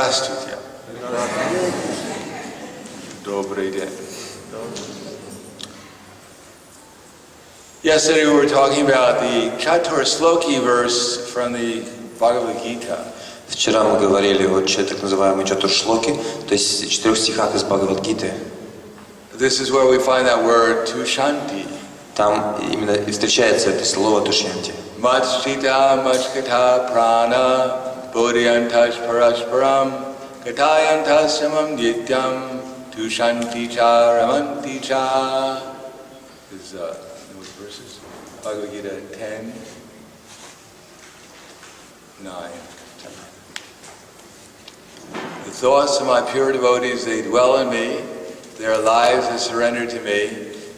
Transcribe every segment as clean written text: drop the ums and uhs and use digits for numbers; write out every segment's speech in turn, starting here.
Здравствуйте. Добрый день. Yesterday we were talking about the Chatur Sloki verse from the Bhagavad Gita. Вчера мы говорили о так называемой Чатуршлоки, то есть 4 стихах из Бхагавад-гиты. This is where we find that word Tushanti. Там именно и встречается это слово Тушьянти. Machchita machkata prana bodhyantash parasparam katayantas samam nityam tushanti cha ramanti cha. Is those verses? Bhagavad Gita 10, 9. The thoughts of my pure devotees, they dwell in me, their lives are surrendered to me,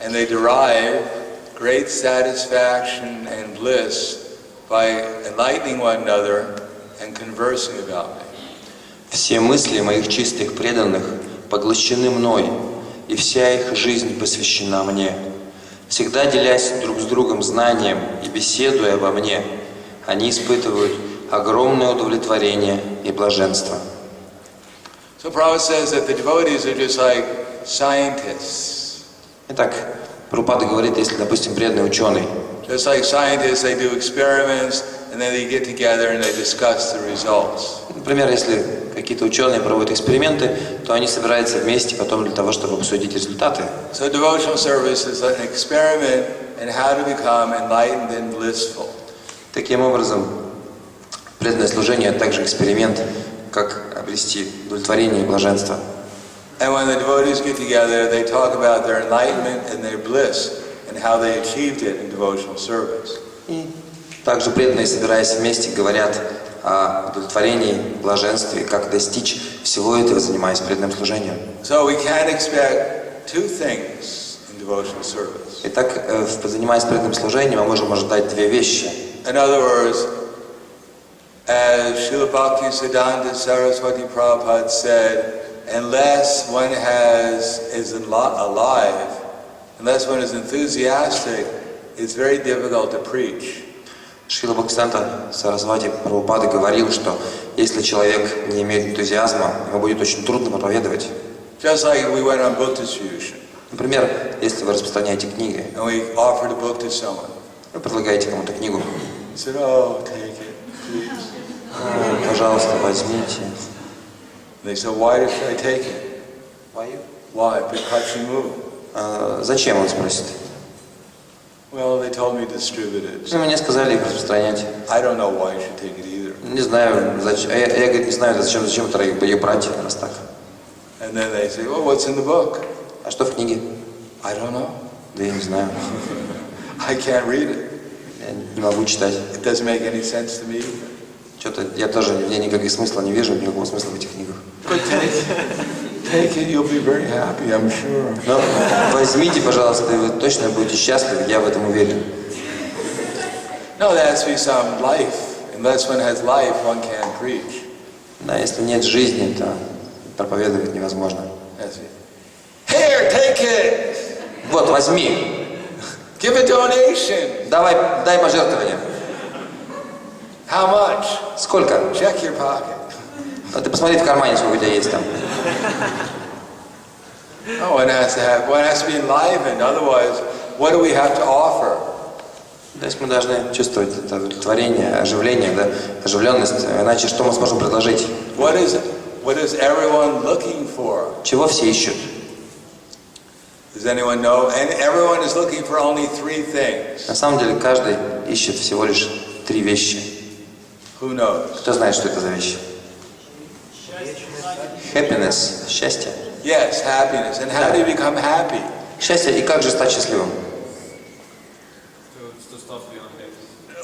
and they derive great satisfaction and bliss by enlightening one another and conversing about me. Все мысли моих чистых преданных поглощены мной, и вся их жизнь посвящена мне. Всегда делясь друг с другом знанием и беседуя обо мне, они испытывают огромное удовлетворение и блаженство. So Prabhupada says that the devotees are just like scientists. Итак, Прабхупада говорит, если, допустим, преданный ученый, Just like scientists, they do experiments, and then they get together and they discuss the results. например, если какие-то ученые проводят эксперименты, то они собираются вместе потом для того, чтобы обсудить результаты. So devotional service is an experiment in how to become enlightened and blissful. Таким образом, преданное служение – это также эксперимент, как обрести удовлетворение и блаженство. And when the devotees get together, they talk about their enlightenment and their bliss and how they achieved it in devotional service. И также преданные, собираясь вместе, говорят о удовлетворении, блаженстве, как достичь всего этого, занимаясь преданным служением. So we can't expect two things in devotional service. Итак, занимаясь преданным служением, мы можем ожидать две вещи. In other words, as Srila Bhaktisiddhanta Saraswati Prabhupada said, unless one is alive, unless one is enthusiastic, it's very difficult to preach. Шрила Бхактисиданта Сарасвати Прабхупада говорил, что если человек не имеет энтузиазма, ему будет очень трудно проповедовать. Just like we went on book distribution. Например, если вы распространяете книги, And we offered a book to someone. вы предлагаете кому-то книгу. He said, "Oh, take it, please." Пожалуйста, возьмите. They said, "Why should I take it?" Why? Зачем, он спросит? Well, they told me to distribute it. Мне сказали их распространять. I don't know why you should take it either. Не знаю, зачем. Я говорит, не знаю, зачем это ее брать, раз так. And then they say, "Well, what's in the book?" А что в книге? I don't know. Да я не знаю. I can't read it. Я не могу читать. It doesn't make any sense to me. Что-то я тоже никаких смысла не вижу, никакого смысла в этих книгах. Take it, you'll be very happy, I'm sure. Но возьмите, пожалуйста, и вы точно будете счастливы, я в этом уверен. No, there has to be some life. Unless one has life, one can't preach. Да, если нет жизни, то проповедовать невозможно. Here, take it. Вот, возьми. Give a donation. Дай пожертвование. How much? Сколько? Check your pocket. Ты посмотри в кармане, сколько у тебя есть там. No, one has to be enlivened. Otherwise, what do we have to offer? То есть мы должны чувствовать это удовлетворение, оживление, да, оживленность. Иначе что мы сможем предложить? What is everyone looking for? Чего все ищут? Does anyone know? And everyone is looking for only three things. На самом деле каждый ищет всего лишь 3 вещи. Who knows? Кто знает, что это за вещи? Happiness, счастье. Yes, happiness. And how do you become happy? Счастье, и как же стать счастливым?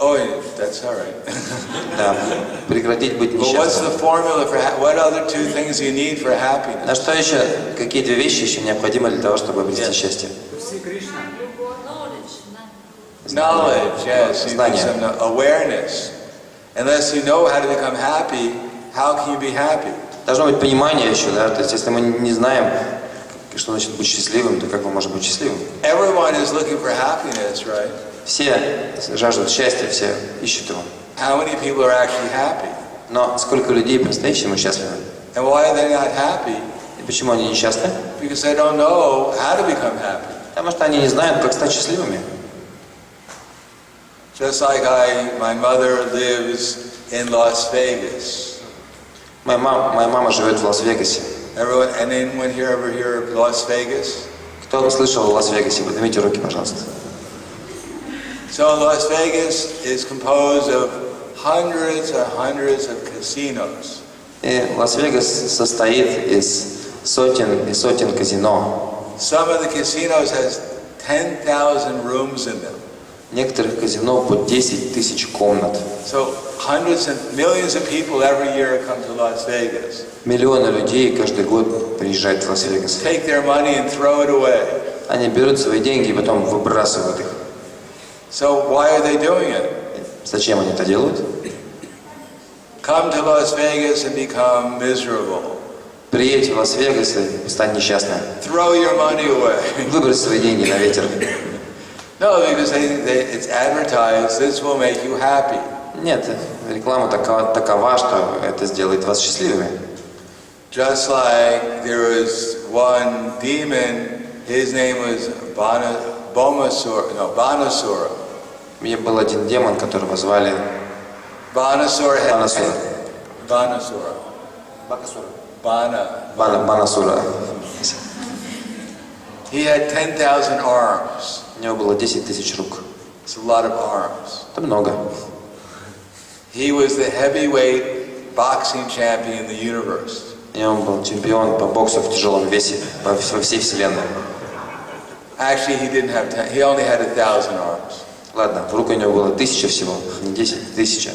Oh, that's all right. Да, прекратить быть But what's the несчастным. formula for what other two things you need for happiness? А что еще? Какие 2 вещи еще необходимы для того, чтобы обрести счастье? Knowledge, yes. You need Знание. some awareness. Unless you know how to become happy, how can you be happy? Должно быть понимание еще, да? То есть если мы не знаем, что значит быть счастливым, то как мы можем быть счастливым? Everyone is looking for happiness, right? Все жаждут счастья, все ищут его. How many people are actually happy? Но сколько людей по-настоящему счастливы? And why are they not happy? И почему они несчастны? Because they don't know how to become happy. Потому что они не знают, как стать счастливыми. Just like my mother lives in Las Vegas. Моя мама живет в Лас-Вегасе. Anyone here ever hear of Las Vegas? Кто слышал о Лас-Вегасе? Поднимите руки, пожалуйста. So Las Vegas is composed of hundreds of casinos. И Лас-Вегас состоит из сотен и сотен казино. Some of the casinos has 10,000 rooms in them. Некоторых казино по 10 тысяч комнат. So hundreds and millions of people every year come to Las Vegas. Миллионы людей каждый год приезжают в Лас-Вегас. Take their money and throw it away. Они берут свои деньги и потом выбрасывают их. So why are they doing it? Зачем они это делают? Come to Las Vegas and become miserable. Приедь в Лас-Вегас и стань несчастным. Throw your money away. Выбрось свои деньги на ветер. No, because it's advertised. This will make you happy. Нет, реклама такова, что это сделает вас счастливыми. Just like there was one demon, his name was Banasura. Был один демон, которого звали Banasura. Банасура. He had 10,000 arms. У него было 10 тысяч рук. It's a lot of arms. Это много. He was the heavyweight boxing champion in the universe. И он был чемпион по боксу в тяжелом весе во всей вселенной. Actually, he only had 1,000 arms. Ладно, в руку у него было 1000 всего, не 10, 1000.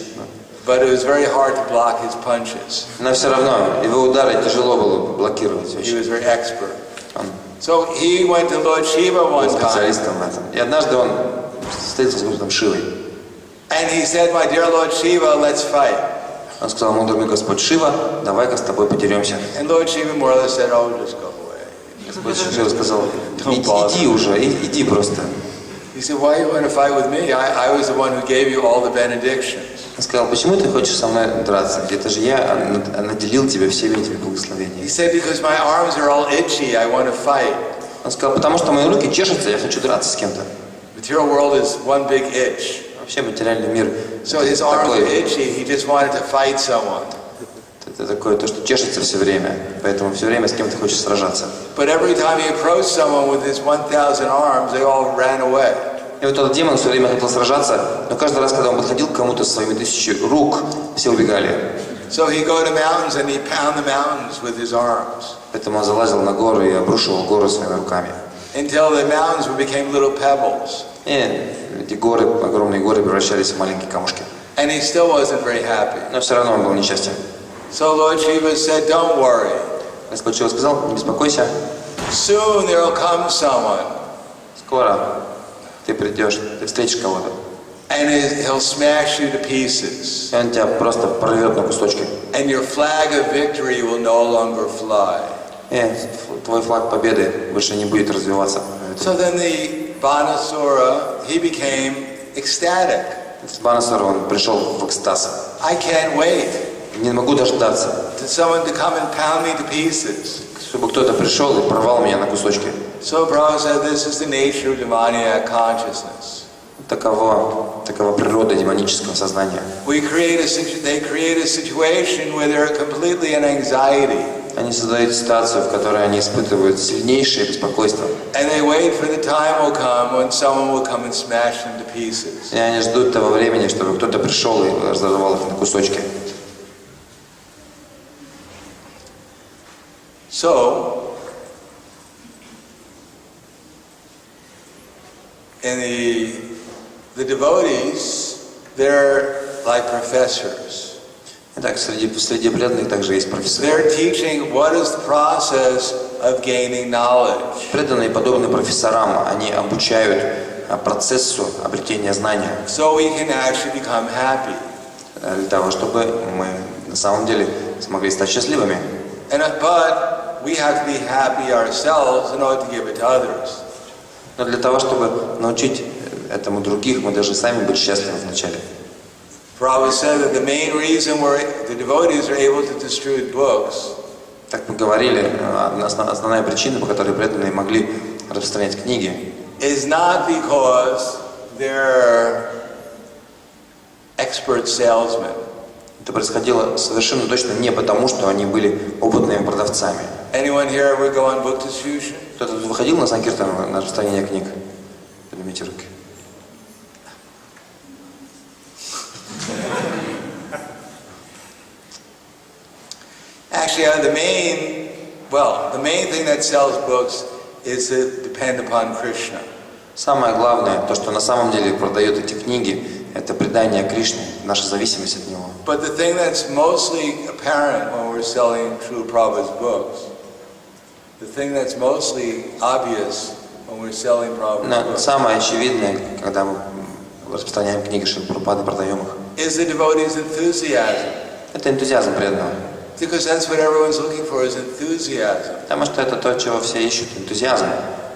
But it was very hard to block his punches. Но все равно его удары тяжело было блокировать. He was very expert. Он So he went to Lord Shiva one был time. специалистом в этом. И однажды он встретился с Господом Шивой. And he said, "My dear Lord Shiva, let's fight." Он сказал: мой дорогой Господь Шива, давай-ка с тобой подеремся. And Lord Shiva more or less said, "Oh, just go away." Господь Шива сказал: иди уже, иди просто. He said, "Why are you going to fight with me? I was the one who gave you all the benedictions." Он сказал: почему ты хочешь со мной драться? Это же я наделил тебя всеми этими благословениями. He said, "Because my arms are all itchy, I want to fight." Он сказал: потому что мои руки чешутся, я хочу драться с кем-то. Material world is one big itch. Вообще материальный мир So his arms were itchy. He just wanted to fight someone. Это такое то, что чешется все время, поэтому все время с кем-то хочешь сражаться. But every time he approached someone with his 1,000 arms, they all ran away. И вот этот демон все время хотел сражаться, но каждый раз, когда он подходил к кому-то со своими 1000 рук, все убегали. So he'd go to mountains and he'd pound the mountains with his arms. Поэтому он залазил на горы и обрушивал горы своими руками. Until the mountains became little pebbles. И эти горы, огромные горы, превращались в маленькие камушки. And he still wasn't very happy. Но все равно он был несчастен. So Lord Shiva said, "Don't worry. Господь Шива сказал: не беспокойся, Soon there will come someone. скоро ты придешь, ты встретишь кого-то. And he'll smash you to pieces. И он тебя просто прорвет на кусочки. And your flag of victory will no longer fly." И твой флаг победы больше не будет развиваться. So then the Banasura, he became ecstatic. Банасура, он пришел в экстаз. I can't wait Не могу дождаться, for someone to come and pound me to pieces. чтобы кто-то пришел и порвал меня на кусочки. So Prabhupada said, this is the nature of demoniac consciousness. Такова природа демонического сознания. They create a situation where they're completely in anxiety. Они создают ситуацию, в которой они испытывают сильнейшее беспокойство. And they wait for the time will come when someone will come and smash them to pieces. И они ждут того времени, чтобы кто-то пришел и разорвал их на кусочки. So, in the devotees, they're like professors. Итак, среди преданных также есть профессоры. They're teaching what is the process of gaining knowledge. Преданные подобны профессорам, они обучают процессу обретения знания. So we can actually become happy. Для того, чтобы мы на самом деле смогли стать счастливыми. But we have to be happy ourselves in order to give it to others. Но для того, чтобы научить этому других, мы должны сами быть счастливы вначале. Prabhupada said that the main reason the devotees are able to distribute books Как мы говорили, основная причина, по которой преданные могли распространять книги, is not because they're expert salesmen. это происходило совершенно точно не потому, что они были опытными продавцами. Anyone here ever go on book distribution? Кто-то тут выходил на Санкиртан, на распространение книг? Поднимите руки. Actually, the main thing that sells books is to depend upon Krishna. Самое главное, то, что на самом деле продает эти книги, это предание Кришны, наша зависимость от него. But the thing that's mostly apparent when we're selling Srila Prabhupada's books, the thing that's mostly obvious when we're selling Prabhupada's books, самое очевидное, когда мы распространяем книги Шрилы Прабхупады, продаем их, is the devotee's enthusiasm. это энтузиазм преданного. Because that's what everyone's looking for, is enthusiasm. Потому что это то, чего все ищут, энтузиазм.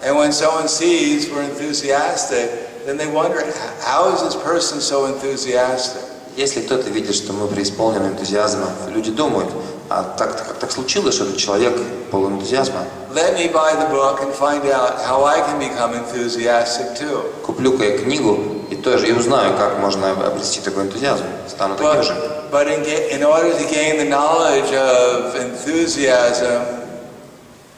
And when someone sees we're enthusiastic, then they wonder, how is this person so enthusiastic? Если кто-то видит, что мы преисполнены энтузиазмом, люди думают, а как так случилось, что этот человек полон энтузиазма? Let me buy the book and find out how I can become enthusiastic too. Куплю-ка я книгу и тоже и узнаю, как можно обрести такой энтузиазм, стану таким же. But in order to gain the knowledge of enthusiasm,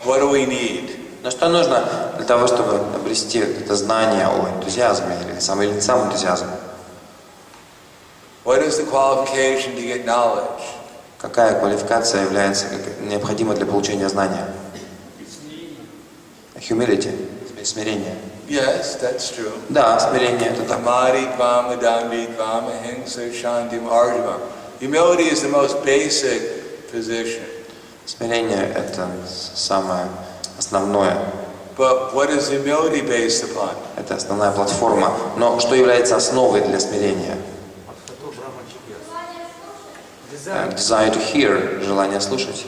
what do we need? Но что нужно для того, чтобы обрести это знание о энтузиазме или сам энтузиазм? What is the qualification to get knowledge? Какая квалификация является необходима для получения знания? Humility, смирение. Yes, that's true. Да, смирение это так. Humility is the most basic position. Смирение это самое основное. But what is humility based upon? Это основная платформа. Но что является основой для смирения? Desire to hear, желание слушать.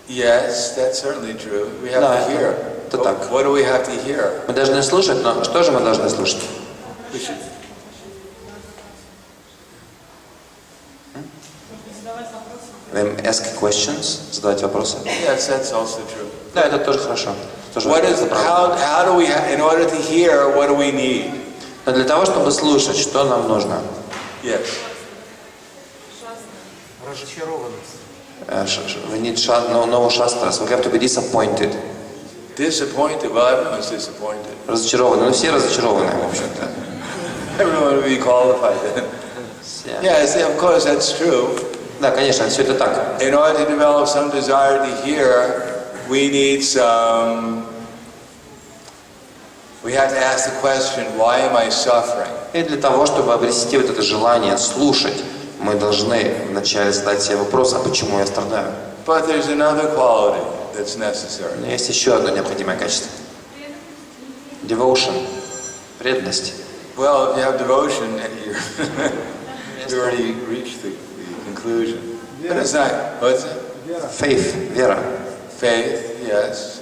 Yes, that's certainly true. We have to hear. Это так. What do we have to hear? Мы должны слушать, но что же мы должны слушать? Ask questions, задавать вопросы. Yes, that's also true. Да, это тоже хорошо. What is, how do we, in order to hear, what do we need? Но для того, чтобы слушать, что нам нужно? Yes. We need no shastras. We have to be disappointed. Disappointed? Well, everyone's disappointed. Разочарованы. Ну, все разочарованы, в общем-то. Everyone will be qualified then. Yes, of course, that's true. Да, конечно, все это так. In order to develop some desire to hear, we need some. We have to ask the question, why am I suffering? И для того, чтобы обрести вот это желание слушать, мы должны вначале задать себе вопрос, а почему я страдаю? But there's another quality that's necessary. Но есть еще одно необходимое качество. Devotion. Преданность. Well, if you have devotion, you already reached the conclusion. But it's not, what's it? Faith. Вера. Faith, yes.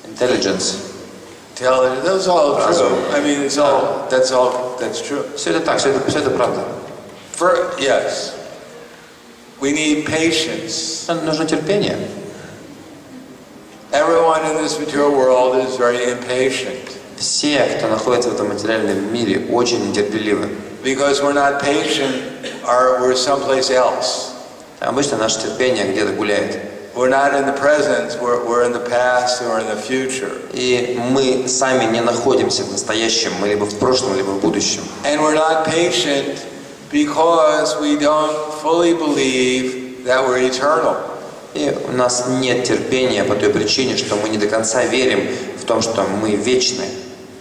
Intelligence. Those are all true. I mean, that's true. Все это так, все это правда. Yes. We need patience. Нам нужно терпение. Everyone in this material world is very impatient. Все, кто находится в этом материальном мире, очень нетерпеливы. Because we're not patient, we're someplace else. Обычно наше терпение где-то гуляет. We're not in the present, we're in the past or in the future. И мы сами не находимся в настоящем, мы либо в прошлом, либо в будущем. And we're not patient because we don't fully believe that we're eternal. И у нас нет терпения по той причине, что мы не до конца верим в том, что мы вечны.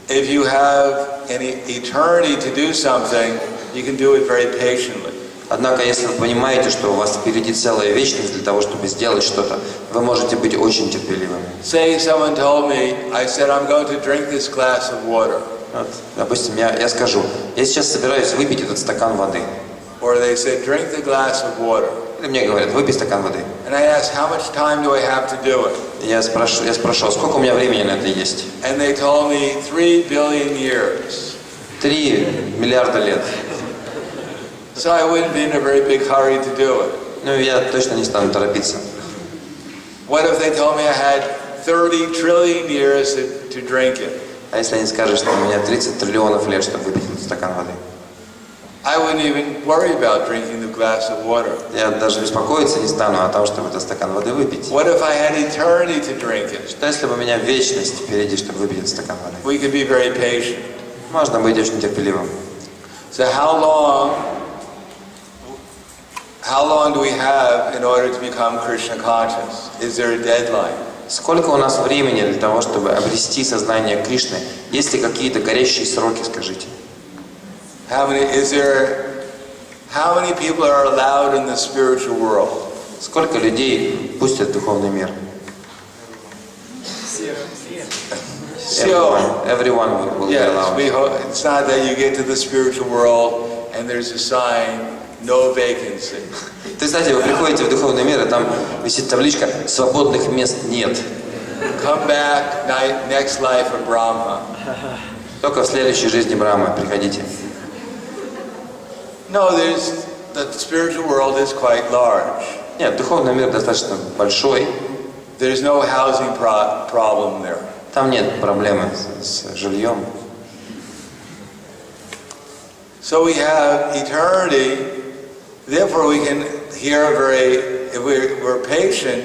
If you have an eternity to do something, you can do it very patiently. Однако, если вы понимаете, что у вас впереди целая вечность для того, чтобы сделать что-то, вы можете быть очень терпеливыми. Say someone told me, I said I'm going to drink this glass of water. Вот, допустим, я скажу, я сейчас собираюсь выпить этот стакан воды. Or they said, drink the glass of water. Или мне говорят, выпей стакан воды. And I asked, how much time do I have to do it? Я спрашивал, сколько у меня времени на это есть? And they told me 3 billion years. 3 миллиарда лет. So I wouldn't be in a very big hurry to do it. Ну, я точно не стану торопиться. What if they told me I had 30 trillion years to drink it? А если они скажут, что у меня 30 триллионов лет, чтобы выпить стакан воды? I wouldn't even worry about drinking the glass of water. Я даже беспокоиться не стану о том, чтобы этот стакан воды выпить. What if I had eternity to drink it? Что если бы у меня вечность впереди, чтобы выпить этот стакан воды? We could be very patient. Можно быть очень терпеливым. So how long do we have in order to become Krishna conscious? Is there a deadline? Skолько у нас времени для того, чтобы обрести сознание Кришны? Есть ли какие-то горящие сроки, скажите? How many people are allowed in the spiritual world? Сколько людей пустят в духовный мир? Everyone will be allowed. It's not that you get to the spiritual world and there's a sign, no vacancy. Ты знаете, вы приходите в духовный мир, и там висит табличка «Свободных мест нет». Come back, next life of Brahma. Только в следующей жизни Брахмы приходите. No, the spiritual world is quite large. Нет, духовный мир достаточно большой. There's no housing problem there. Там нет проблемы с жильем. So we have eternity. Therefore, we can hear if we're patient,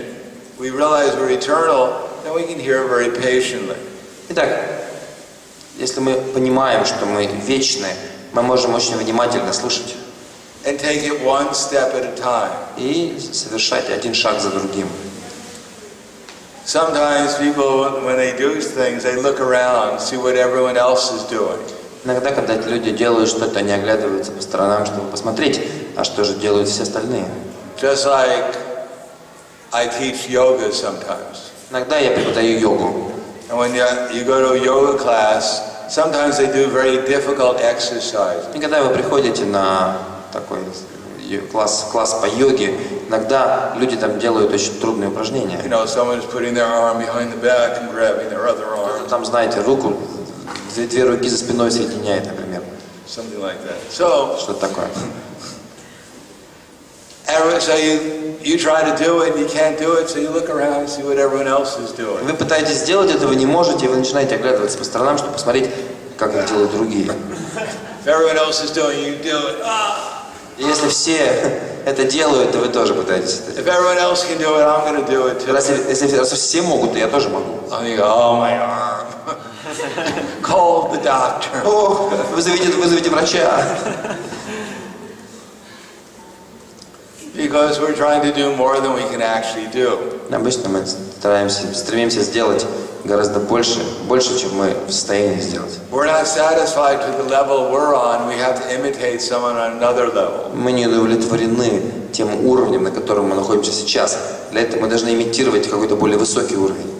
we realize we're eternal, then we can hear very patiently. Итак, если мы понимаем, что мы вечны, мы можем очень внимательно слушать. And take it one step at a time. И совершать один шаг за другим. Sometimes people, when they do things, they look around, see what everyone else is doing. Иногда, когда люди делают что-то, они оглядываются по сторонам, чтобы посмотреть, а что же делают все остальные. Just like I teach yoga sometimes. Иногда я преподаю йогу. And when you go to a yoga class, sometimes they do very difficult exercises. И когда вы приходите на такой класс по йоге, иногда люди там делают очень трудные упражнения. You know, someone's putting their arm behind the back and grabbing their other arm. Там, знаете, руку, две руки за спиной соединяет, например. Something like that. So, что-то такое. So you try to do it and you can't do it, so you look around and see what everyone else is doing. Вы пытаетесь сделать это, вы не можете, и вы начинаете оглядываться по сторонам, чтобы посмотреть, как это делают другие. If everyone else is doing it, you do it. И если все это делают, то вы тоже пытаетесь это If делать. everyone else can do it, I'm going to do it too. Если все могут, то я тоже могу. And you go, oh my arm. Call the doctor. О, вызовите врача. Because we're trying to do more than we can actually do. Обычно мы стремимся сделать гораздо больше, чем мы в состоянии сделать. We're not satisfied with the level we're on. We have to imitate someone on another level. Мы не удовлетворены тем уровнем, на котором мы находимся сейчас. Для этого мы должны имитировать какой-то более высокий уровень.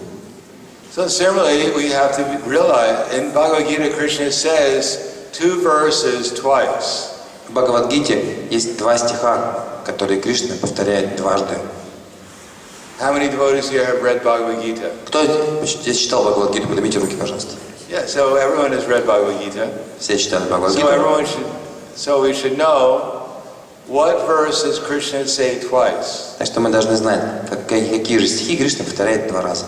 So similarly, we have to realize, in Bhagavad Gita, Krishna says 2 verses twice. В Бхагавад-гите есть 2 стиха, которые Кришна повторяет дважды. How many devotees here have read Bhagavad Gita? Кто здесь читал Бхагавад-гиту? Поднимите руки, пожалуйста. Yeah, so everyone has read Bhagavad Gita. Все читали Бхагавад-гиту. So we should know what verses Krishna say twice. Так что мы должны знать, какие же стихи Кришна повторяет 2 раза.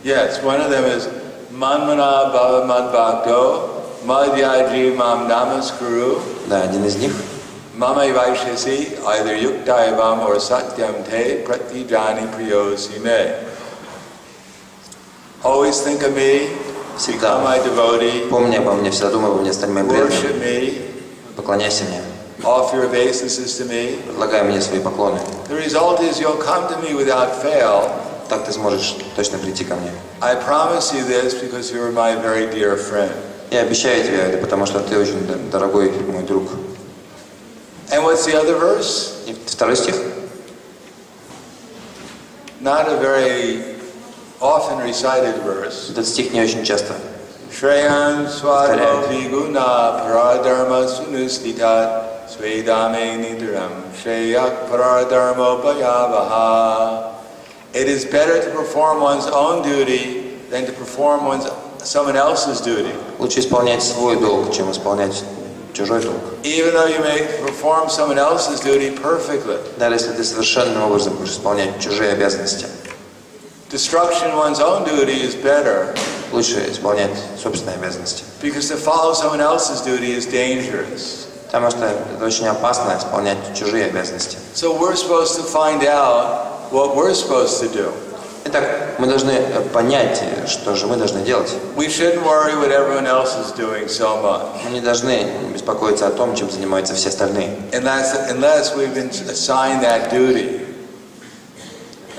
Yes, one of them is Manmana Bhava Mad Bhakto Madhyaji Mam Namaskuru. Да, один из них. Mama Vaishasi, either Yuktaivam or Satyam Te Pratijani Priyosi Me. Always think of me, become my devotee, помни обо мне, всегда думай обо мне, стань моим worship преданным, me, поклоняйся мне, offer your obeisances to me. предлагай мне свои поклоны. The result is you'll come to me without fail. Так ты сможешь точно прийти ко мне. I promise you this because you are my very dear friend. Я обещаю тебе это, потому что ты очень дорогой мой друг. And what's the other verse? И 2 стих. Not a very often recited verse. Этот стих не очень часто. Shreyan swadho viguna paradharma sunuslitat svedame nidram shreyak paradharma bhayavaha. It is better to perform one's own duty than to perform someone else's duty. Лучше исполнять свой долг, чем исполнять чужой долг. Even though you may perform someone else's duty perfectly. Даже если ты совершенным образом будешь исполнять чужие обязанности. Destruction of one's own duty is better. Лучше исполнять собственные обязанности. Because to follow someone else's duty is dangerous. Потому что это очень опасно исполнять чужие обязанности. So we're supposed to find out what we're supposed to do. Итак, мы должны понять, что же мы должны делать. We shouldn't worry what everyone else is doing so much. Мы не должны беспокоиться о том, чем занимаются все остальные. Unless we've been assigned that duty.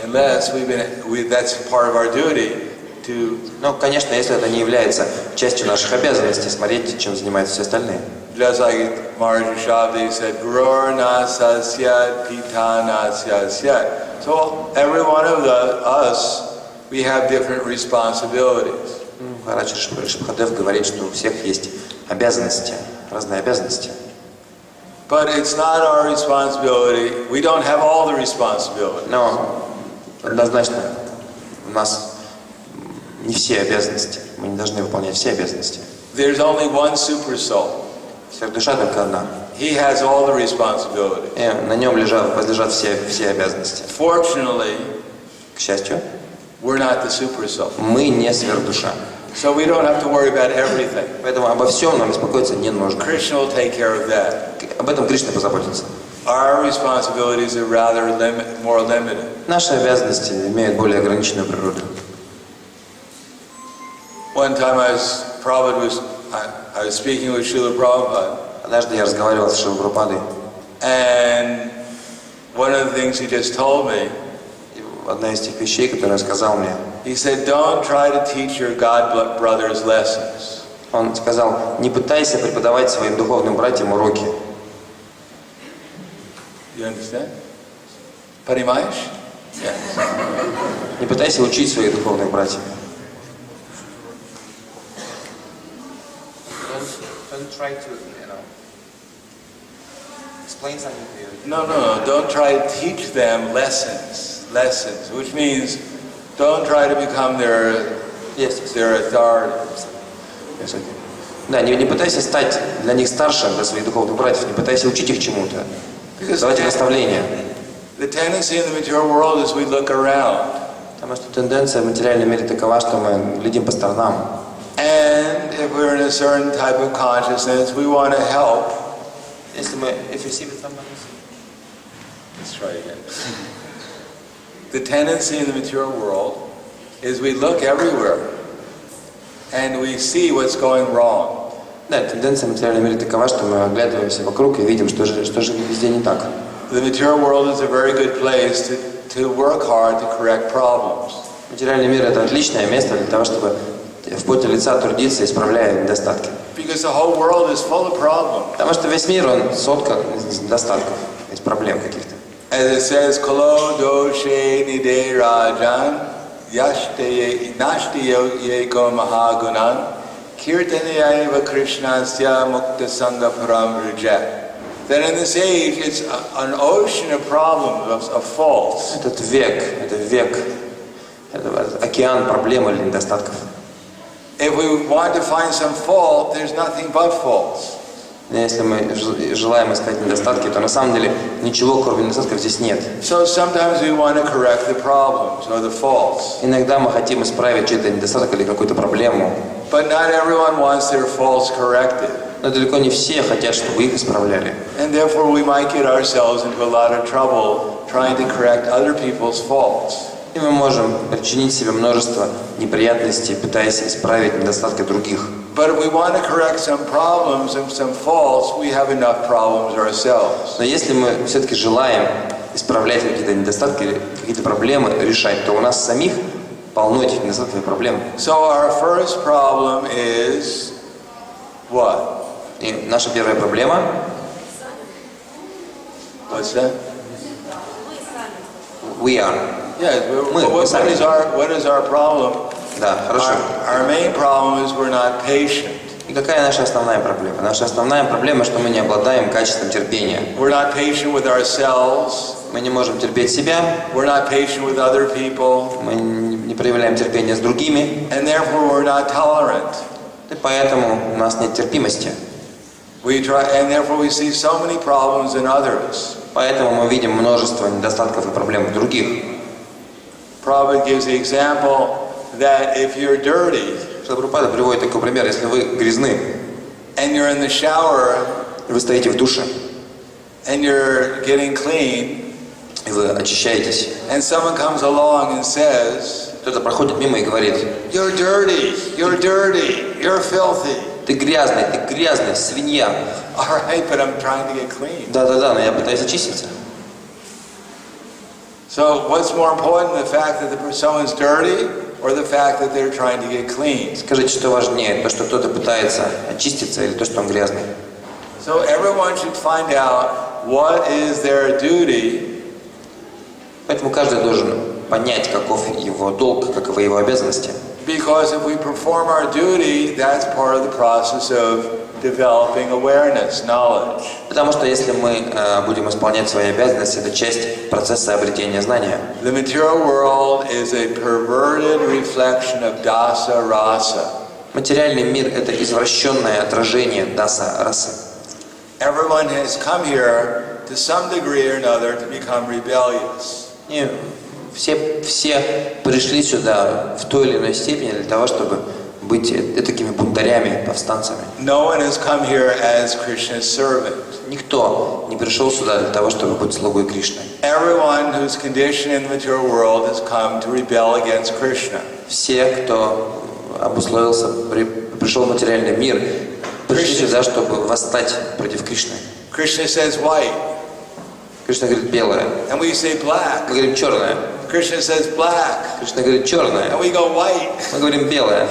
That's part of our duty to. Ну, конечно, если это не является частью наших обязанностей, смотреть, чем занимаются все остальные. Just like Maharaja Shabdi said, Gurur na sasyat, pita na sasyat. So every one of us, we have different responsibilities. Махарадж Ришабхадев говорит, что у всех есть обязанности, разные обязанности. But it's not our responsibility. We don't have all the responsibility. Но однозначно у нас не все обязанности. Мы не должны выполнять все обязанности. There's only one super soul. Сверхдуша только одна. He has all the responsibility. И на нем возлежат все обязанности. Fortunately, к счастью, we're not the super soul. Мы не сверхдуша. So we don't have to worry about everything. Поэтому обо всем нам беспокоиться не нужно. Krishna will take care of that. Об этом Кришна позаботится. Our responsibilities are rather more limited. Наши обязанности имеют более ограниченную природу. One time I was speaking with Srila Prabhupada. Однажды я разговаривал с Шрилой Прабхупадой. And one of the things he just told me. Одна из тех вещей, которую он сказал мне. He said, "Don't try to teach your God brothers lessons." Он сказал, не пытайся преподавать своим духовным братьям уроки. You understand? Понимаешь? Yes. Не пытайся учить своих духовных братьев. Don't try to, explain something to you. No. Don't try to teach them lessons, which means don't try to become their authority. Yes, okay. Да, не пытайся стать для них старшим, для своих духовных братьев, не пытайся учить их чему-то. Давайте наставления. The tendency in the material world is we look around. Потому что тенденция в материальном мире такова, что мы глядим по сторонам. And if we're in a certain type of consciousness, we want to help. Если мы, if you see with somebody. Let's try again. The tendency in the material world is we look everywhere and we see what's going wrong. Да, тенденция в материальном мире такова, что мы оглядываемся вокруг и видим, что же везде не так. The material world is a very good place to work hard to correct problems. Материальный мир — это отличное место для того, чтобы в поте лица трудиться, исправляя недостатки. Because the whole world is full of problems. Потому что весь мир, он соткан из недостатков, из проблем каких-то. As it says, "Kalo doshe nide rajan yashte yeko mahagunan kirtanayeva krishnasya mukta sangha param reject." That in this age, it's an ocean of problems, of faults. Это век, это океан проблем или недостатков. If we want to find some fault, there's nothing but faults. Если мы желаем искать недостатки, то на самом деле ничего, кроме недостатков, здесь нет. So sometimes we want to correct the problems or the faults. Иногда мы хотим исправить чей-то недостаток или какую-то проблему. But not everyone wants their faults corrected. Но далеко не все хотят, чтобы их исправляли. And therefore we might get ourselves into a lot of trouble trying to correct other people's faults. И мы можем причинить себе множество неприятностей, пытаясь исправить недостатки других. But if we want to correct some problems and some faults, we have enough problems ourselves. Но если мы все-таки желаем исправлять какие-то недостатки или какие-то проблемы решать, то у нас самих полно этих недостатков и проблем. So our first problem is what? И наша первая проблема. What's that? We are. Yes. What is our problem? Да, хорошо. Our main problem is we're not patient. И какая наша основная проблема? Наша основная проблема, что мы не обладаем качеством терпения. We're not patient with ourselves. Мы не можем терпеть себя. We're not patient with other people. Мы не проявляем терпения с другими. And therefore we're not tolerant. И поэтому у нас нет терпимости. And therefore we see so many problems in others. Поэтому мы видим множество недостатков и проблем в других. Prabhupada gives the example that if you're dirty, Прабхупада приводит такой пример, если вы грязны, and you're in the shower, вы стоите в душе, and you're getting clean, и вы очищаетесь, and someone comes along and says, кто-то проходит мимо и говорит: you're dirty, you're dirty, you're filthy. ты грязный, свинья. All right, but I'm trying to get clean. Да, но я пытаюсь очиститься. So what's more important, the fact that someone's dirty or the fact that they're trying to get clean? Скажите, что важнее, то, что кто-то пытается очиститься, или то, что он грязный? So everyone should find out what is their duty. Поэтому каждый должен понять, каков его долг, каковы его обязанности. Because if we perform our duty, that's part of the process of developing awareness, knowledge. Потому что если мы будем исполнять свои обязанности, это часть процесса обретения знания. The material world is a perverted reflection of dasa rasa. Материальный мир – это извращенное отражение даса расы. Everyone has come here to some degree or another to become rebellious. И все пришли сюда в той или иной степени для того, чтобы быть такими бунтарями, повстанцами. No one has come here as Krishna's servant. Никто не пришел сюда для того, чтобы быть слугой Кришны. Everyone who's conditioned in the material world has come to rebel against Krishna. Все, кто обусловился, пришел в материальный мир, пришли сюда, чтобы восстать против Кришны. Krishna says white. Кришна говорит белое. And we say black. Мы говорим черное. Krishna says black. Кришна говорит черное. And we go white. Мы говорим белое.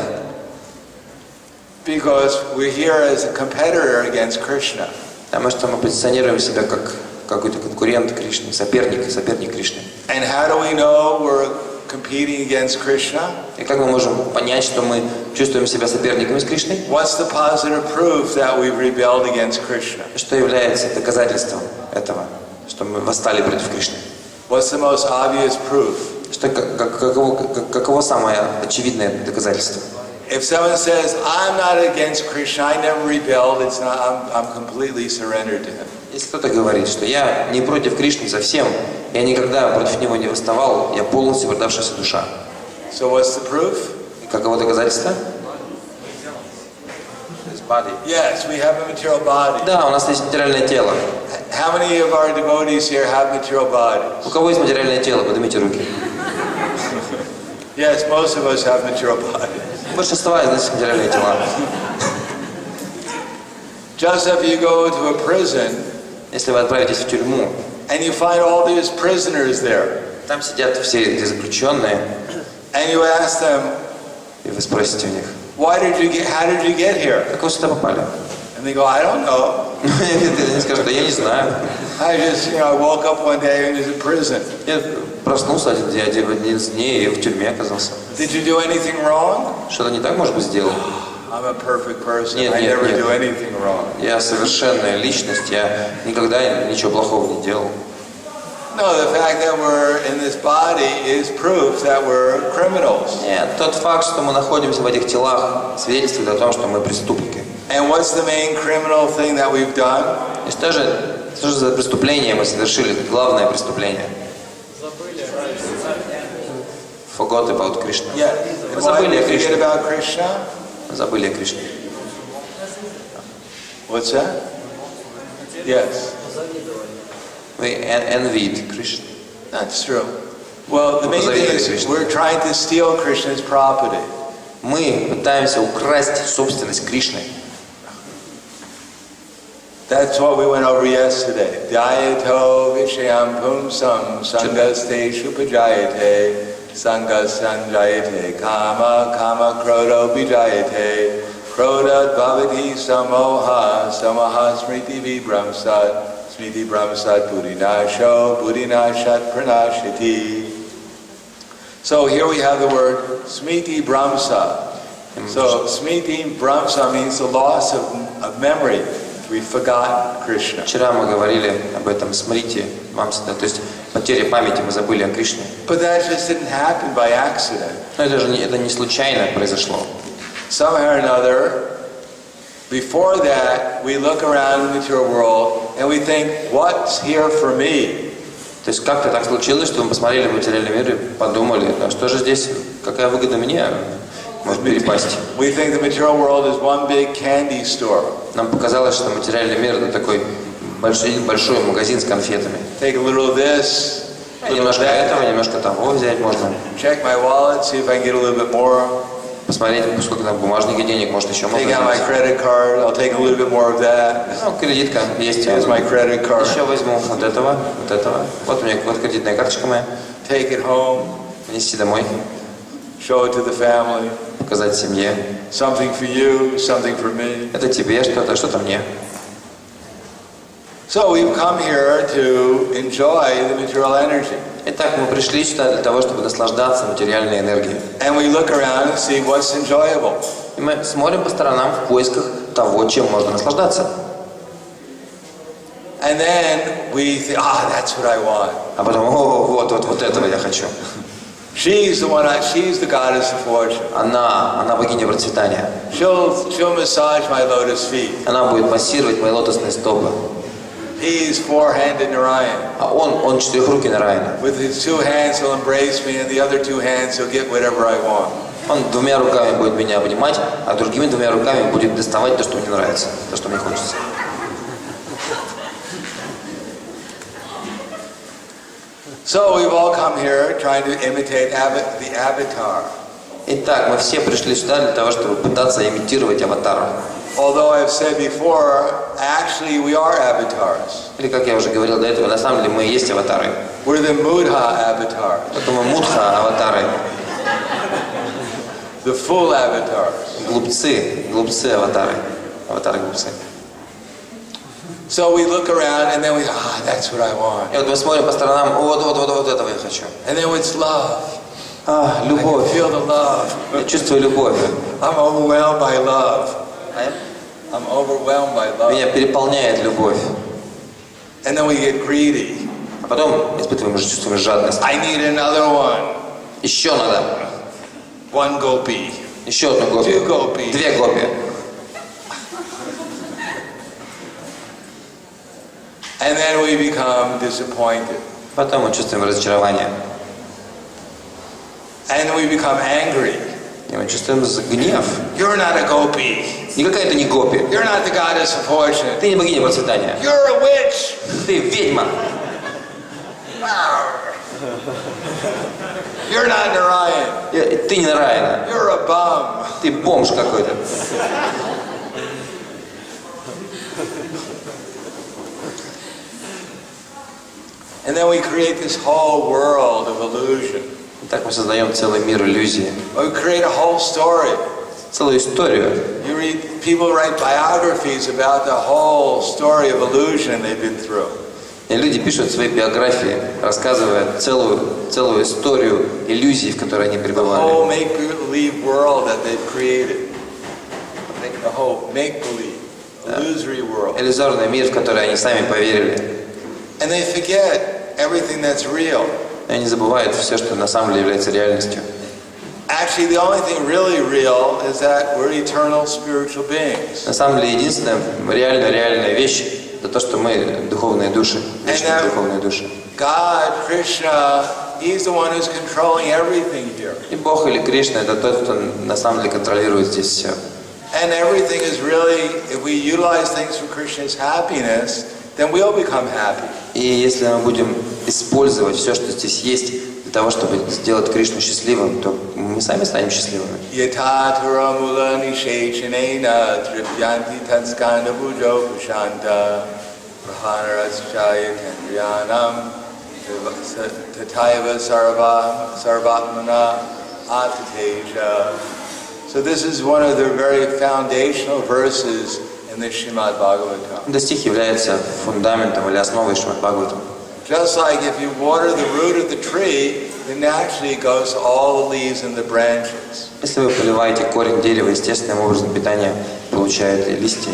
Because we're here as a competitor against Krishna. Потому что мы позиционируем себя как какой-то конкурент Кришны, соперник Кришны. And how do we know we're competing against Krishna? И как мы можем понять, что мы чувствуем себя соперниками с Кришной? What's the positive proof that we've rebelled against Krishna? Что является доказательством этого, что мы восстали против Кришны? What's the most obvious proof? Что каково самое очевидное доказательство? If someone says, I'm not against Krishna, I never rebelled, it's not, I'm completely surrendered to him. Если кто-то говорит, что я не против Кришны совсем, я никогда против него не восставал, я полностью предавшаяся душа. So what's the proof? И каково доказательство? Yes, we have a material body. Да, у нас есть материальное тело. How many of our devotees here have material bodies? У кого есть материальное тело? Поднимите руки. Yes, most of us have material bodies. Большинство из нас материальные тела. Just if you go to a prison, если вы отправитесь в тюрьму, and you find all these prisoners there, там сидят все эти заключенные, and you ask them, и вы спросите у них, how did you get here? как вы сюда попали? And they go, I don't know. Они скажут, да я не знаю. I just, I woke up one day and was in prison. Я проснулся один из дней и в тюрьме оказался. Did you do anything wrong? Что-то не так, может быть, сделал? I'm a perfect person. Нет, I never do anything wrong. Я совершенная личность, я никогда ничего плохого не делал. No, the fact that we're in this body is proof that we're criminals. Нет, тот факт, что мы находимся в этих телах, свидетельствует о том, что мы преступники. And what's the main criminal thing that we've done? И что же за преступление мы совершили? Это главное преступление. Forgot about Krishna. Yeah. Мы забыли о Forget Кришне. about Krishna? Забыли о Кришне. What's that? Yes. We envied Krishna. That's true. Well, the main thing is we're trying to steal Krishna's property. Мы пытаемся украсть собственность Кришны. That's what we went over yesterday. Dhyato vishayam pumsam sangaste shupajayate sangas sanjayate kama kama krodo vijayate kroda bhavati samoha samaha smriti vibramsat buddhinasho buddhinashat pranashati. So here we have the word smriti bramsa. So smriti bramsa means the loss of memory. We forgot Krishna. Вчера мы говорили об этом смрити, мамсада, то есть потеря памяти, мы забыли о Кришне. But that just didn't happen by accident. Но это не случайно произошло. Somehow or another, Before that, we look around the material world and we think, what's here for me? То есть как-то так случилось, что мы посмотрели в материальный мир и подумали, а что же здесь, какая выгода мне может перепасть? We think the material world is one big candy store. Нам показалось, что материальный мир это такой большой магазин с конфетами. Take a little of this, Немножко этого, немножко того взять можно. check my wallet, see if I can get a little bit more. Посмотреть, сколько там в бумажнике денег, может еще можно Take out my взять. credit card, I'll take a little bit more of that. Ну, кредитка есть. Here's my credit card. Еще возьму вот этого, вот этого. Вот у меня вот кредитная карточка моя. Take it home, Нести домой, show it to the family. показать семье. Something for you, something for me. Это тебе что-то, что-то мне. So we've come here to enjoy the material energy. Итак, мы пришли сюда для того, чтобы наслаждаться материальной энергией. And we look around and see what's enjoyable. И мы смотрим по сторонам в поисках того, чем можно наслаждаться. And then we think, that's what I want. А потом, вот этого я хочу. She's the goddess of fortune. Она богиня процветания. She'll massage my lotus feet. Она будет массировать мои лотосные стопы. He's four-handed Narayan. А он четырехрукий Нараяна. With his two hands he'll embrace me, and the other two hands he'll get whatever I want. Он двумя руками будет меня обнимать, а другими двумя руками будет доставать то, что мне нравится, то, что мне хочется. So we've all come here trying to imitate the avatar. Итак, мы все пришли сюда для того, чтобы пытаться имитировать аватара. Although I've said before, actually we are avatars. Или, как я уже говорил до этого, на самом деле мы и есть аватары. We're the Mudha avatars. Только мы мудха аватары. The fool avatars. Глупцы аватары. Аватары-глупцы. So we look around and then we, that's what I want. И вот мы смотрим по сторонам, вот этого я хочу. And then it's love. Любовь. I can feel the love. Я чувствую любовь. I'm overwhelmed by love. I'm overwhelmed by love. Меня переполняет любовь. And then we get greedy. А потом чувствуем жадность. I need another one. Еще надо. One gopi. Еще одну гопи. Two gopis. Две гопи. And then we become disappointed. Потом мы чувствуем разочарование. And we become angry. И мы чувствуем гнев. You're not a gopi. Никакая ты не гопи. You're not the goddess of fortune. Ты не богиня процветания. You're a witch. Ты ведьма. You're not Narayan. Ты не Нараяна. You're a bum. Ты бомж какой-то. And then we create this whole world of illusion. Так мы создаем целый мир иллюзий. We create a whole story. Целую историю. You read, people write biographies about the whole story of illusion they've been through. И люди пишут свои биографии, рассказывая целую историю иллюзий, в которой они The whole пребывали. make-believe world that they've created. The whole make-believe, illusory world. Иллюзорный мир, в который они сами поверили. And they forget everything that's real. И они забывают все, что на самом деле является реальностью. Actually, the only thing really real is that we're eternal spiritual beings. На самом деле, единственная реальная вещь – это то, что мы духовные души, вечные духовные души. God, Krishna, He's the one who's controlling everything here. И Бог или Кришна – это тот, кто на самом деле контролирует здесь все. And everything is really, if we utilize things for Krishna's happiness, then we'll become happy. И если мы будем использовать все, что здесь есть, для того, чтобы сделать Кришну счастливым, то мы сами станем счастливыми. So this is one of the very foundational verses in the Srimad Bhagavatam. Этот стих является фундаментом или основой Шримад Бхагаватам. Just like if you water the root of the tree, it naturally goes to all the leaves and the branches. Если вы поливаете корень дерева, естественным образом питание получает и листья,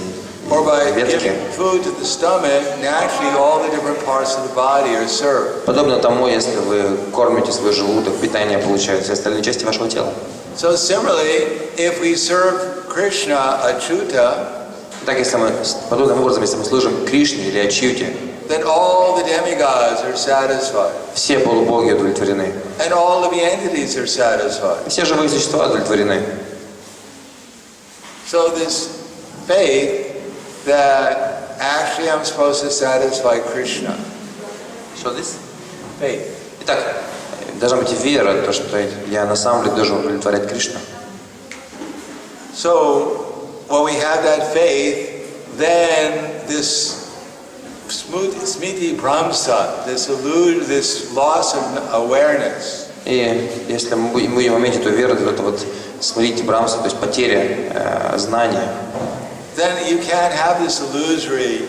Or by и ветки. giving food to the stomach, naturally all the different parts of the body are served. Подобно тому, если вы кормите свой желудок, питание получают все остальные части вашего тела. So similarly, if we serve Krishna Achyuta, Так, если мы, подобным образом, если мы служим Кришне или Ачьюте, then all the demigods are satisfied. все полубоги удовлетворены. And all living entities are satisfied. Все живые существа удовлетворены. So this faith that actually I'm supposed to satisfy Krishna. So this? Faith. Итак, должна быть вера, то, что я на самом деле должен удовлетворять Кришну. So when we have that faith, then this smiti bramsa, this loss of awareness. И если мы будем иметь эту веру, то это вот смирите брамса, то есть потеря знания. Then you can't have this illusory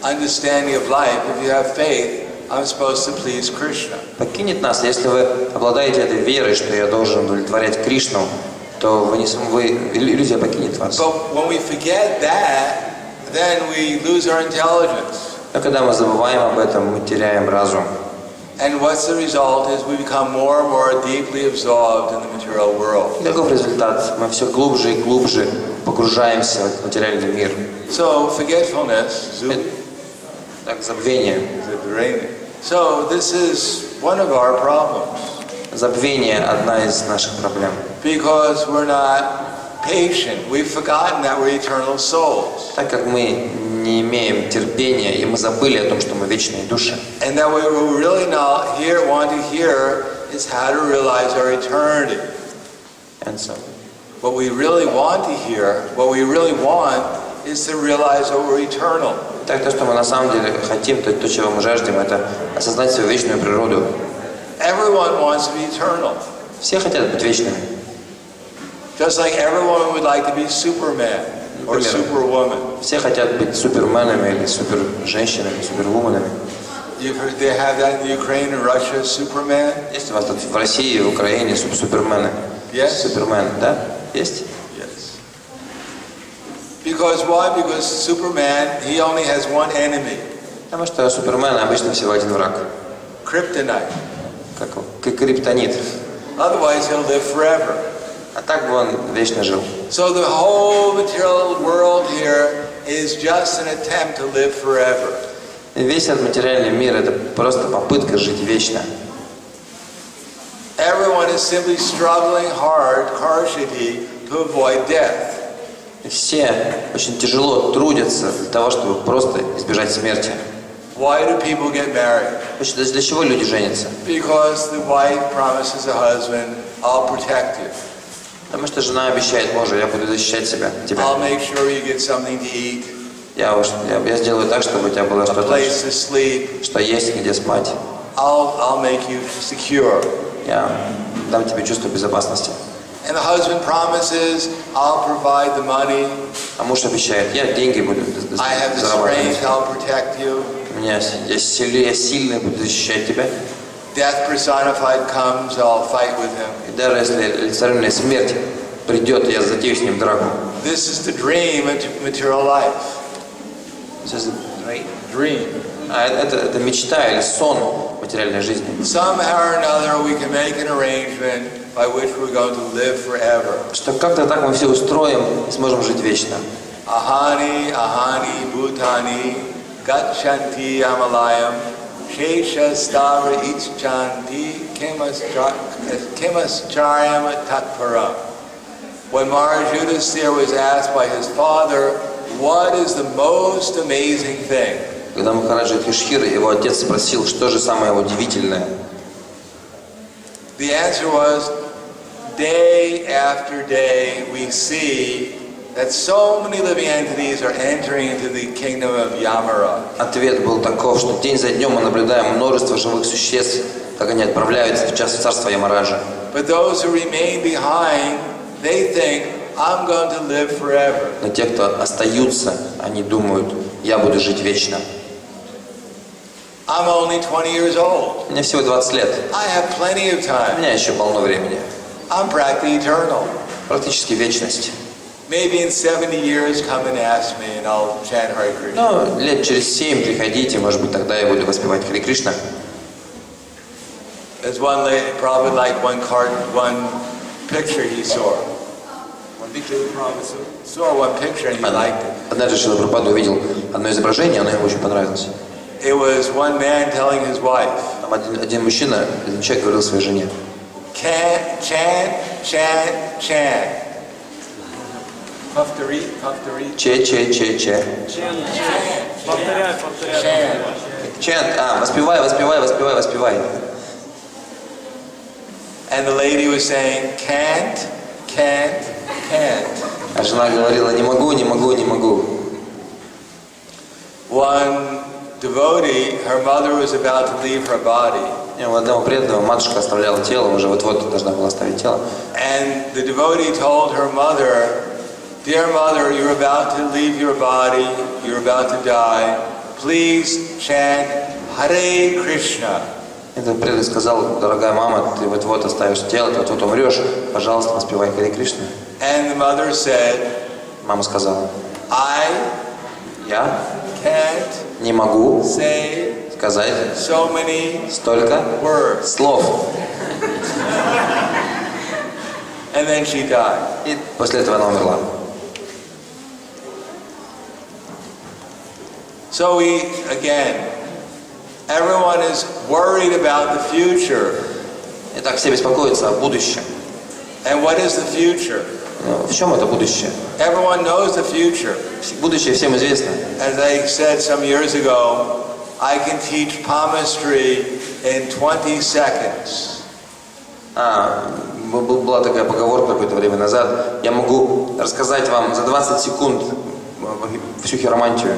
understanding of life if you have faith. I'm supposed to please Krishna. Покинет нас, если вы обладаете этой верой, что я должен удовлетворять Кришну, то иллюзия покинет вас. But when we forget that, then we lose our intelligence. Но когда мы забываем об этом, мы теряем разум. And what's the result is we become more and more deeply absorbed in the material world. Каков результат? Мы все глубже и глубже погружаемся в материальный мир. So forgetfulness, Так, забвение. So this is one of our problems. Забвение – одна из наших проблем. Because we're not patient. We've forgotten that we're eternal souls. Так как мы не имеем терпения, и мы забыли о том, что мы вечные души. And that what we really want to hear is how to realize our eternity. And so. What we really want to hear, what we really want is to realize that we're eternal. Так, то, что мы на самом деле хотим, то, чего мы жаждем, это осознать свою вечную природу. Everyone wants to be eternal. Все хотят быть вечными. Just like everyone would like to be Superman or Superwoman. Все хотят быть суперменами или супер-женщинами, супервуменами. They have that in Ukraine and Russia, Superman. Есть у вас тут в России, в Украине супермены? Yes. Супермен, да? Есть? Yes. Because why? Because Superman, he only has one enemy. Потому что у Супермена обычно всего один враг. Kryptonite. Как криптонит. Otherwise, he'll live forever. А так бы он вечно жил. So the whole material world here is just an attempt to live forever. И весь этот материальный мир – это просто попытка жить вечно. Everyone is simply struggling hard, to avoid death. И все очень тяжело трудятся для того, чтобы просто избежать смерти. Why do people get married? Для чего люди женятся? Because the wife promises the husband, I'll protect you. Потому что жена обещает мужу, я буду защищать тебя. I'll make sure you get something to eat. Я сделаю так, чтобы у тебя было что-то, что есть, где спать. I'll make you secure. Я дам тебе чувство безопасности. And the husband promises, I'll provide the money. А муж обещает, я деньги буду зарабатывать. I'll protect you. Я сильный, буду защищать тебя. Death personified comes, I'll fight with him. И даже если олицетворенная смерть придет, я затею с ним драку. This is the dream of material life. Dream. Это мечта или сон материальной жизни. Somehow or another we can make an arrangement by which we're going to live forever. Что как-то так мы все устроим и сможем жить вечно. Ahani, ahani, bhutani, gachanti amalayam, shesha stavra icchanti, kimascharyam tatparam. When Maharaj Yudhisthira was asked by his father, what is the most amazing thing? Когда Махараджа Юдхишthira, его отец спросил, что же самое удивительное. The answer was, day after day we see that so many living entities are entering into the kingdom of Yamaraj. Ответ был таков, что день за днем мы наблюдаем множество живых существ, как они отправляются в царство Ямараджа. But those who remain behind, they think, I'm going to live forever. Но те, кто остаются, они думают, я буду жить вечно. I'm only 20 years old. Мне всего 20 лет. I have plenty of У time. меня еще полно времени. I'm practically eternal. Практически вечность. Maybe in 70 years come and ask me and I'll chant Hare Krishna. Но лет через 7 приходите, может быть, тогда я буду воспевать Харе Кришна. There's one lady, probably like one picture he saw. one picture and he liked it. Однажды Шрила Прабхупада увидел одно изображение, оно ему очень понравилось. It was one man telling his wife. Там один мужчина, один человек говорил своей жене. Chant, chant, chant, chant. Повтори. Че. Chant. Чент, воспевай. And the lady was saying, can't. А жена говорила, не могу. One devotee, her mother was about to leave her body. У одного преданного матушка оставляла тело, уже вот-вот должна была оставить тело. And the devotee told her mother, dear mother, you're about to leave your body, you're about to die. Please chant Hare Krishna. Этот преданный сказал, дорогая мама, ты вот-вот оставишь тело, ты вот-вот умрешь, пожалуйста, воспевай Харе Кришна. And the mother said, Мама сказала, я can't не могу say сказать so many столько words. слов. And then she died. И после этого она умерла. So everyone is worried about the future. Итак, все беспокоятся о будущем. And what is the future? В чем это будущее? Everyone knows the future. Будущее всем известно. As I said some years ago, I can teach palmistry in 20 seconds. Была такая поговорка какое-то время назад. Я могу рассказать вам за 20 секунд всю хиромантию.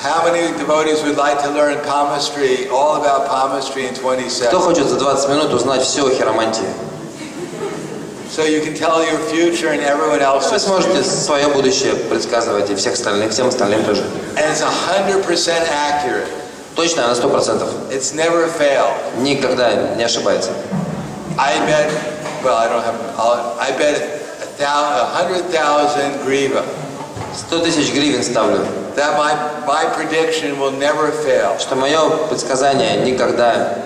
How many devotees would like to learn palmistry, all about palmistry in 20 seconds? Кто хочет за 20 минут узнать все о хиромантии? So you can tell your future and everyone else's. Вы сможете свое будущее предсказывать и всем остальным тоже. And it's 100% accurate. Точно, на 100%. It's never failed. Никогда не ошибается. I bet 100,000 griva. 100 тысяч гривен ставлю. That my prediction will never fail. Что мое предсказание никогда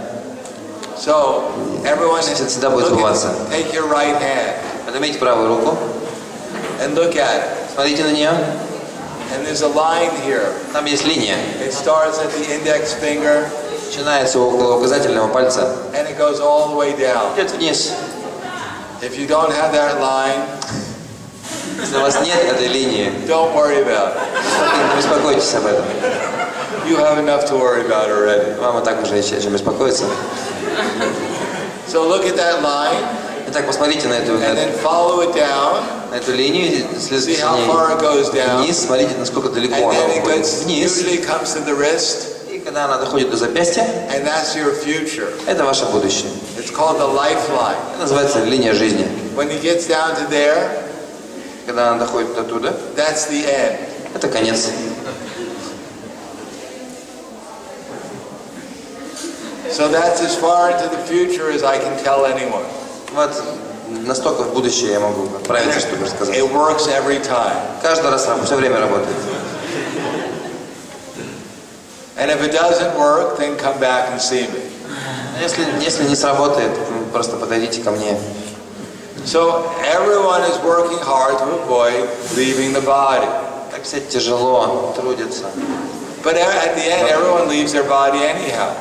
всегда будет сбываться. Take your right hand. Поднимите правую руку. And look at it. Смотрите на нее. And there's a line here. Там есть линия. It starts at the index finger. Начинается около указательного пальца. And it goes all the way down. Идет вниз. If you don't have that line, если у вас нет этой линии, don't worry about it. Не беспокойтесь об этом. You have enough to worry about already. Вам и так уже есть чем беспокоиться. So look at that line. Итак, посмотрите на эту See линию, следуйте how far it goes down. вниз, смотрите, насколько далеко она уходит вниз. Usually comes to the wrist. И когда она доходит до запястья, and that's your future. Это ваше будущее. It's called the lifeline. Это называется линия жизни. When it gets down to there, когда она доходит до туда, that's the end. Это конец. So that's as far into the future as I can tell anyone. Вот настолько в будущее я могу отправиться, чтобы рассказать. It works every time. Каждый раз все время работает. And if it doesn't work, then come back and see me. Если не сработает, просто подойдите ко мне. So everyone is working hard to avoid leaving the body. Так все тяжело трудятся. But at the end, everyone leaves their body anyhow.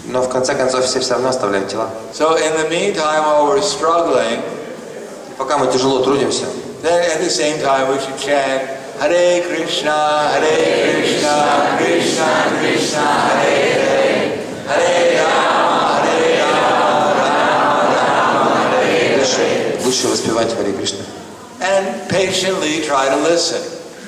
Но в конце концов все равно оставляют тела. So in the meantime, while we're struggling, пока мы тяжело трудимся, then at the same time we should chant Hare Krishna, Krishna Krishna, Hare Hare, Hare Rama, Rama, Hare Hare. Лучше воспевать Харе Кришна. And patiently try to listen.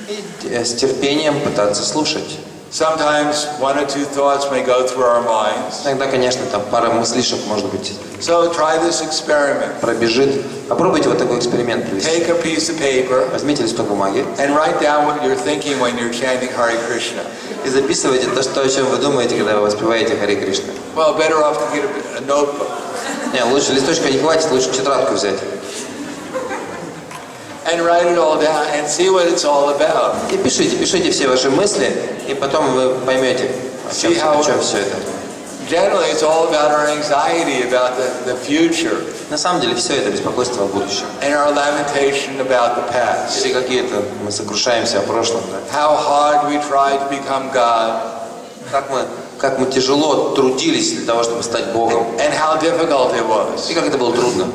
И с терпением пытаться слушать. Sometimes one or two thoughts may go through our minds. Иногда, конечно, там пара мыслишек может быть. So try this experiment. Пробежит. Попробуйте вот такой эксперимент провести. Take a piece of paper. Возьмите листок бумаги. And write down what you're thinking when you're chanting Hare Krishna. И записывайте то, о чем вы думаете, когда вы воспеваете Харе Кришна. Well, better off to get a notebook. Не, лучше листочка не хватит, лучше тетрадку взять. And write it all down and see what it's all about. И пишите все ваши мысли, и потом вы поймете, о чем все это. Generally, it's all about our anxiety about the future На самом деле все это беспокойство о будущем. and our lamentation about the past. Или какие-то мы сокрушаемся о прошлом, да? How hard we try to become God Как мы тяжело трудились для того, чтобы стать Богом. and how difficult it was. И как это было трудно.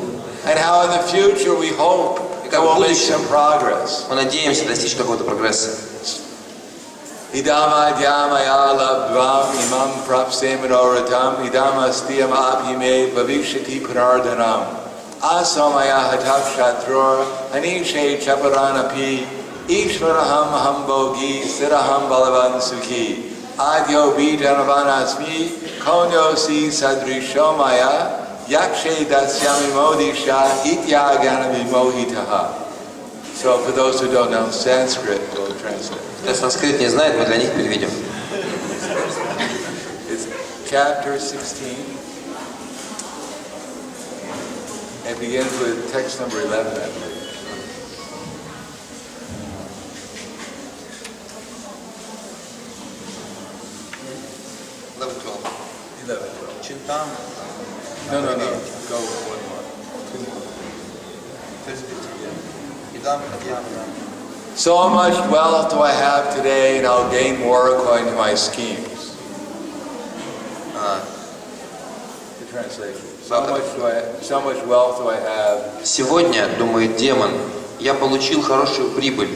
And how in the future we hope that we'll make some progress. Мы надеемся достичь какого-то прогресса. Idama dhyamaya labdvam imam prapse manoratam idama stiyam abhime bhavishati pranardanam asamaya hatak shatrur anishe chaparanapi ishvaraham hambogi siraham balavan sukhi adyo vijanovanasmi konyo si sadrishomaya yakshe dasyami modisha ityagana vimohitaha. So for those who don't know Sanskrit, we'll translate. Кто санскрит не знает, мы для них переведем. It's chapter 16. It begins with text number 11, I believe. Чинтам. No. Go one more. Two more. So much wealth do I have today, and I'll gain more according to my schemes. The translation. So much wealth do I have. Сегодня, думает демон, я получил хорошую прибыль.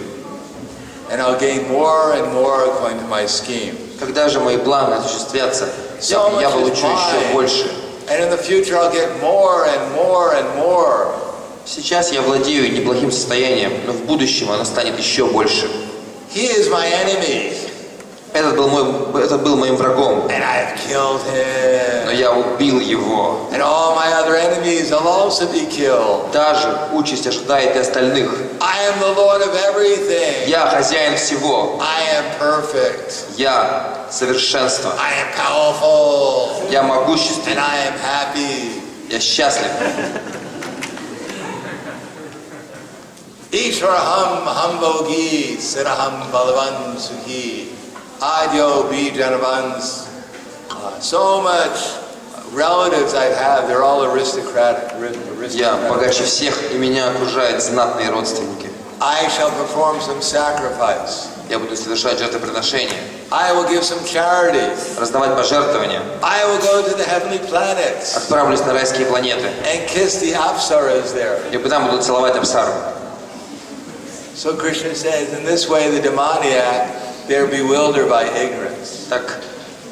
And I'll gain more and more according to my scheme. Когда же мои планы осуществятся, я получу еще больше. And in the future I'll get more and more and more. Сейчас я владею неплохим состоянием, но в будущем оно станет еще больше. He is my enemy. Это был моим врагом. And I have killed him. Но я убил его. And all my other enemies will also be killed. Та же участь ожидает и остальных. I am the Lord of everything. Я хозяин всего. I am perfect. Я совершенство. I am powerful. Я могущественный. And I am happy. Я счастлив. Ishvaraham hambogi siraham balavan sukhi adyo bijanavans. So much relatives I have, they're all aristocratic. Я богаче всех, и меня окружают знатные родственники. I shall perform some sacrifice. Я буду совершать жертвоприношения. I will give some charity. Раздавать пожертвования. I will go to the heavenly planets. Отправлюсь на райские планеты. And kiss the apsaras there. И там буду целовать апсару. So Krishna says, in this way the demoniac, they're bewildered by ignorance. Так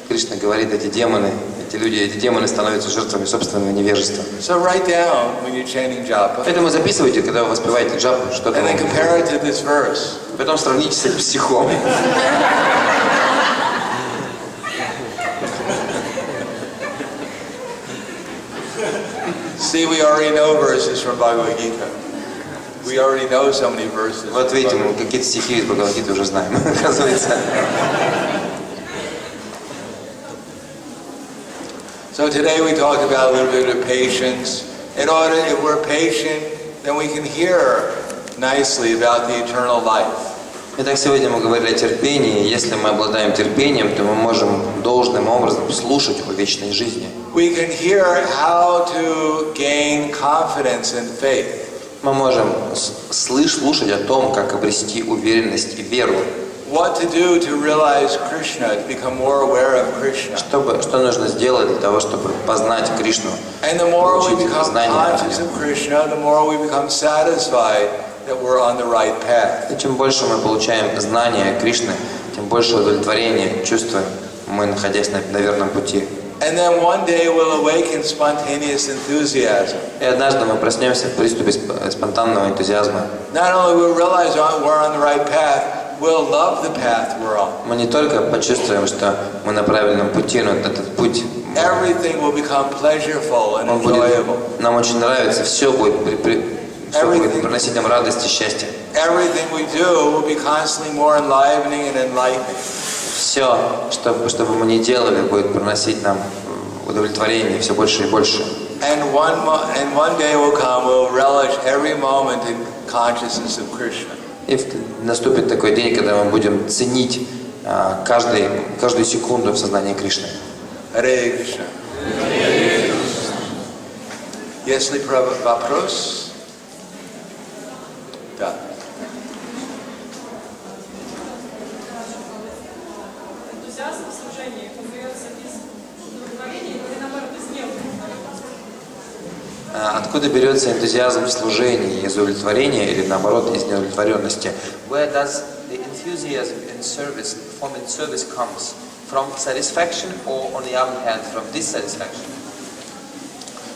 Кришна говорит, эти демоны становятся жертвами собственного невежества. So write down when you're chanting japa. Поэтому записывайте, когда вы воспеваете джапу, что-то. And then compare it to this verse. Потом сравните с этим стихом. See, we already know verses from Bhagavad Gita. We already know so many verses. Вот видите, мы какие-то стихи из Бхагавад-гиты уже знаем, оказывается. So today we talked about a little bit of patience. If we're patient, then we can hear nicely about the eternal life. Итак, сегодня мы говорили о терпении. Если мы обладаем терпением, то мы можем должным образом слушать о вечной жизни. We can hear how to gain confidence and faith. Мы можем слушать о том, как обрести уверенность и веру. What to do to realize Krishna, to become more aware of Krishna. Что нужно сделать для того, чтобы познать Кришну? And the more we become conscious of Krishna, the more we become satisfied that we're on the right path. И чем больше мы получаем знания Кришны, тем больше удовлетворения чувствуем мы, находясь на верном пути. And then one day we'll awaken spontaneous enthusiasm. И однажды мы проснемся в приступе спонтанного энтузиазма. Not only will we realize we're on the right path, we'll love the path we're on. Мы не только почувствуем, что мы на правильном пути, но этот путь Everything will become pleasureful and enjoyable. Нам очень нравится, все будет приносить нам радость и счастье. Everything we do will be constantly more enlivening and enlightening. Все, что бы мы ни делали, будет приносить нам удовлетворение все больше и больше. And one day will come, we'll relish every moment in consciousness of Krishna. И наступит такой день, когда мы будем ценить каждую секунду в сознании Кришны. Hare Krishna. Если вопрос? Да. Энтузиазм в служении появляется из удовлетворения или наоборот из неудовлетворенности? Откуда берется энтузиазм в служении? Из удовлетворения или наоборот из неудовлетворенности? Where does the enthusiasm in service, performing service comes? From satisfaction or on the other hand from dissatisfaction?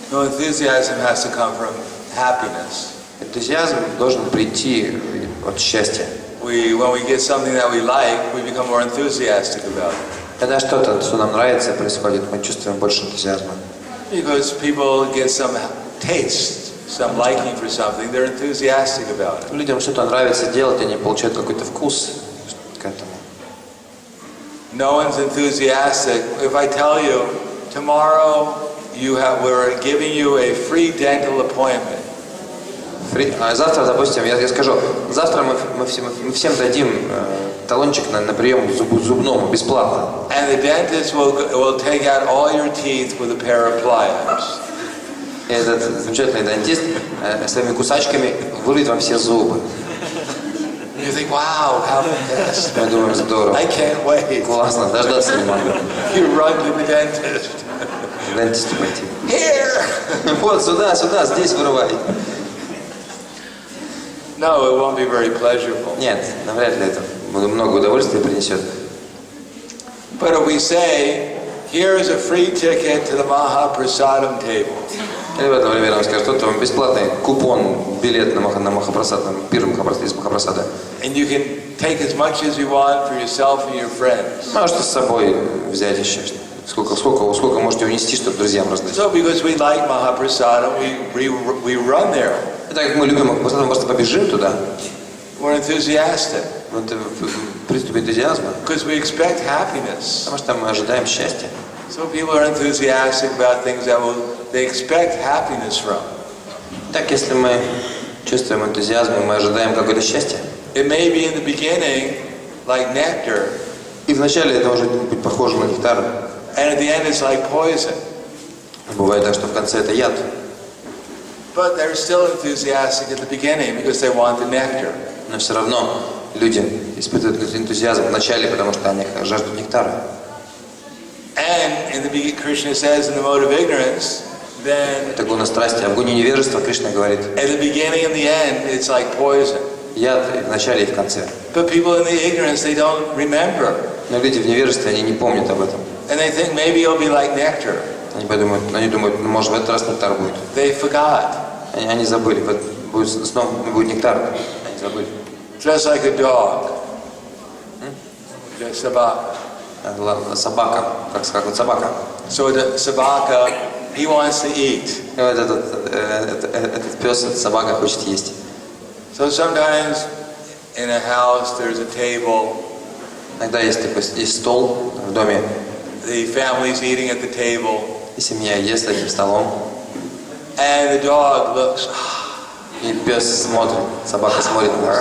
No, enthusiasm has to come from happiness. Энтузиазм должен прийти от счастья. When we get something that we like, we become more enthusiastic about it. Когда что-то, что нам нравится, происходит, мы чувствуем больше энтузиазма. Because people get some taste, some liking for something, they're enthusiastic about it. Людям что-то нравится делать, они получают какой-то вкус к этому. No one's enthusiastic. If I tell you, tomorrow we're giving you a free dental appointment. Завтра, допустим, я скажу, завтра мы всем дадим талончик на прием к зубному бесплатно. And the dentist will take out all your teeth with a pair of pliers. И этот замечательный дантист своими кусачками вырвет вам все зубы. You think, wow, how fantastic. Мы думаем, здорово. I can't wait. Классно, дождаться не могу. You run to the dentist. К дантисту пойти. Here! Вот, сюда, здесь вырывай. No, it won't be very pleasurable. Нет, навряд ли это много удовольствия принесет. But if we say, here is a free ticket to the Mahaprasadam table. Или в это время нам скажут, вот вам бесплатный купон, билет на Махапрасад, на пир из Махапрасада. And you can take as much as you want for yourself and your friends. Можете с собой взять еще сколько можете унести, чтобы друзьям раздать. So because we like Mahaprasadam, we run there. И так как мы любим Махапрасад, мы просто побежим туда. We're enthusiastic. Вот в приступе энтузиазма. Because we expect happiness. Потому что мы ожидаем счастья. So people are enthusiastic about things that they expect happiness from. Так, если мы чувствуем энтузиазм, и мы ожидаем какое-то счастье. It may be in the beginning like nectar. И вначале это может быть похоже на нектар. And at the end it's like poison. Бывает так, что в конце это яд. But they're still enthusiastic at the beginning because they want the nectar. Но все равно люди испытывают энтузиазм в начале, потому что они жаждут нектара. And in the beginning, Krishna says in the mode of ignorance, then Это гуна страсти, а в гуне невежества Кришна говорит, at the beginning and the end it's like poison. яд и в начале и в конце. But people in the ignorance, they don't remember. Но люди в невежестве, они не помнят об этом. And they think maybe it'll be like nectar. Они думают, ну, может, в этот раз нектар будет. They forgot. Они забыли, снова будет нектар. Они забыли. Just like a dog. Just собака. Собака, как вот собака. So the собака, he wants to eat. И вот этот пес, эта собака хочет есть. So sometimes in a house there's a table. Иногда есть стол в доме. The family's eating at the table. И семья ест за этим столом. And the dog looks. И пес смотрит, собака смотрит на нас.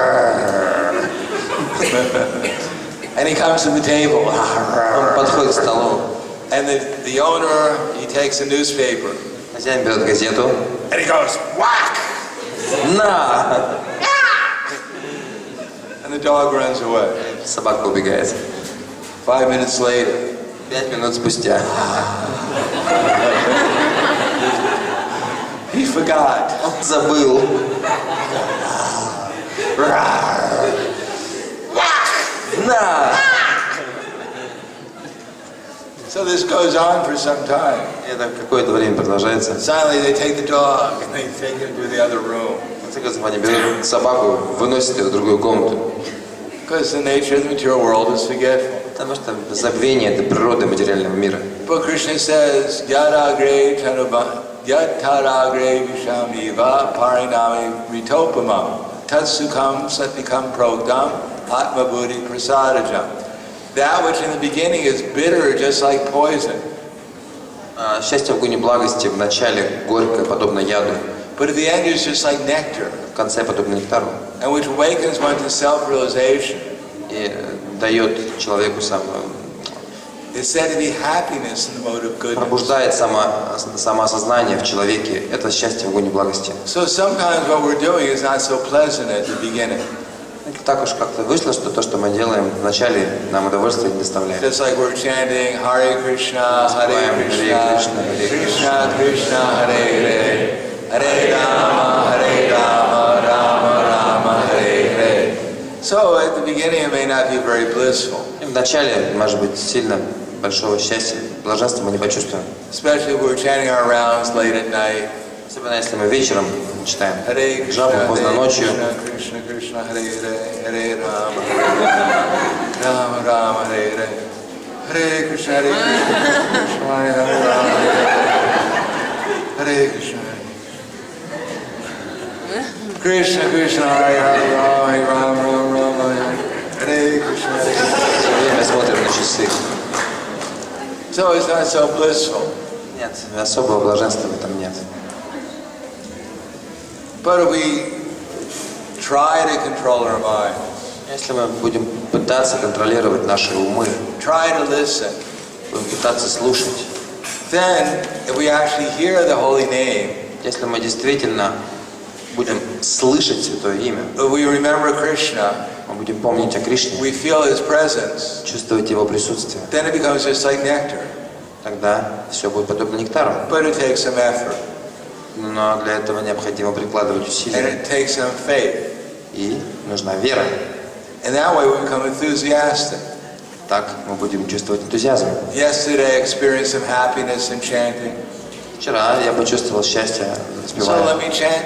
And he comes to the table. Он подходит к столу. And the owner, he takes a newspaper. Хозяин берет газету. And he goes, whack! На! And the dog runs away. Собака убегает. 5 minutes later. 5 минут спустя. He forgot. Он забыл. На! So this goes on for some time. Это какое-то время продолжается. Finally, they take the dog and they take him to the other room. В конце концов, они берут собаку, выносят ее в другую комнату. Because the nature of the material world is forgetful. Потому что забвение – это природа материального мира. But Krishna says, Yadagre Yattaragre Vishami Va Parinami Ritopamam Tatsukam Satikam Progdam Atma Buddhi Prasadajam. That which in the beginning is bitter, just like poison. Счастье в гуне благости в начале горькое, подобно яду. But at the end is just like nectar. В конце подобно нектару. And which awakens one to self-realization. И дает человеку It's said to be happiness in the mode of goodness. пробуждает самоосознание в человеке. Это счастье в огне благости. So sometimes what we're doing is not so pleasant at the beginning. Так уж как-то вышло, что то, что мы делаем вначале, нам удовольствия не доставляет. Just like we're chanting Hare Krishna, Hare Krishna, Krishna Krishna, Hare Hare, Hare Rama, Rama Rama, Hare Hare. So at the beginning it may not be very blissful. Вначале, может быть, сильно большого счастья, блаженства мы не почувствуем. Especially if we're chanting our rounds late at night. Особенно если мы вечером читаем Hare жабу Krishna, поздно Hare ночью. Krishna, Krishna Krishna, Hare Hare, Hare Rama, Rama Rama, Hare Hare, Hare Krishna, Hare Krishna, Hare Rama, Hare Krishna, Krishna Krishna, Hare Rama, Hare Rama, Rama, Hare Krishna, Hare Krishna. Все время смотрим на часы. So it's not so blissful. Нет, особого блаженства в этом нет. But if we try to control our mind, Если мы будем пытаться контролировать наши умы, try to listen, будем пытаться слушать, then if we actually hear the holy name, если мы действительно будем слышать Святое Имя, if we remember Krishna, мы будем помнить о Кришне, we feel His presence, чувствовать Его присутствие, then it becomes just like nectar. тогда все будет подобно нектару. But it takes some effort, Но для этого необходимо прикладывать and усилия. it takes some faith. И нужна вера. And that way we become enthusiastic. Так мы будем чувствовать энтузиазм. Yesterday I experienced some happiness in chanting. Вчера я почувствовал счастье, So let распевая. me chant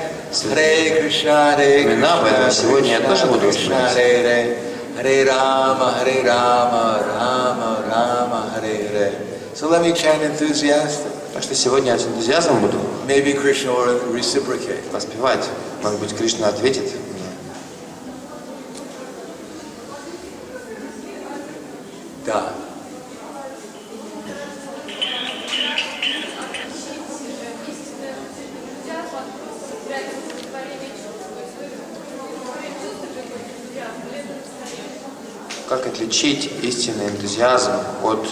Hare Krishna, Hare Имена, Krishna, поэтому сегодня я тоже буду Krishna, воспевать. Hare Hare, Hare Rama, Hare Rama, Rama Rama, Hare Hare. So let me chant enthusiastic. Так что сегодня я с энтузиазмом буду Maybe Krishna will reciprocate. воспевать. Может быть, Кришна ответит мне. Да. Как отличить истинный энтузиазм от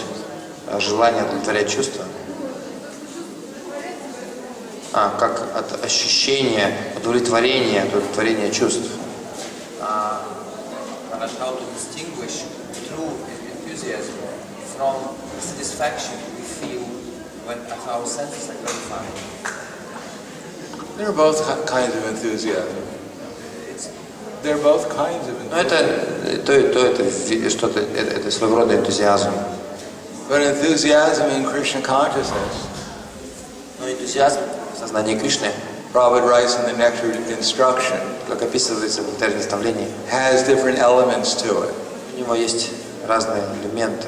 желания удовлетворять чувства? Как от ощущения удовлетворения от удовлетворения чувств. How to distinguish true enthusiasm from the satisfaction we feel when our senses are gratified. There are both kinds of enthusiasm. There are both kinds of Но enthusiasm. это что-то, это своего рода энтузиазм. But enthusiasm in Krishna consciousness, Но энтузиазм в сознании Кришны, Prabhupada writes in the Nectar Instruction, как описывается в нектаре наставлений, has different elements to it. у него есть разные элементы.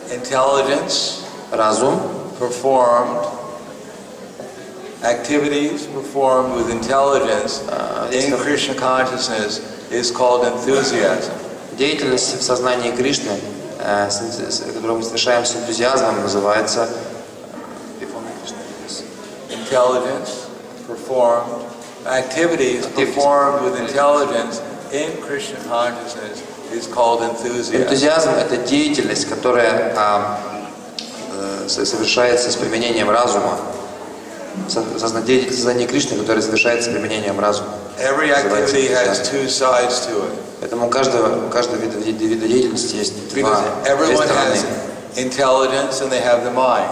Intelligence, Разум, performed, activities performed with intelligence in Krishna consciousness is called enthusiasm. деятельность в сознании Кришны, которую мы совершаем с энтузиазмом, называется Intelligence performed, activities performed with intelligence in Krishna consciousness is called enthusiasm. Энтузиазм – это деятельность, которая совершается с применением разума. Сознание Кришны, которое совершается с применением разума. Every activity has two sides to it. Поэтому у каждого вида деятельности есть две Because everyone стороны. has intelligence and they have the mind.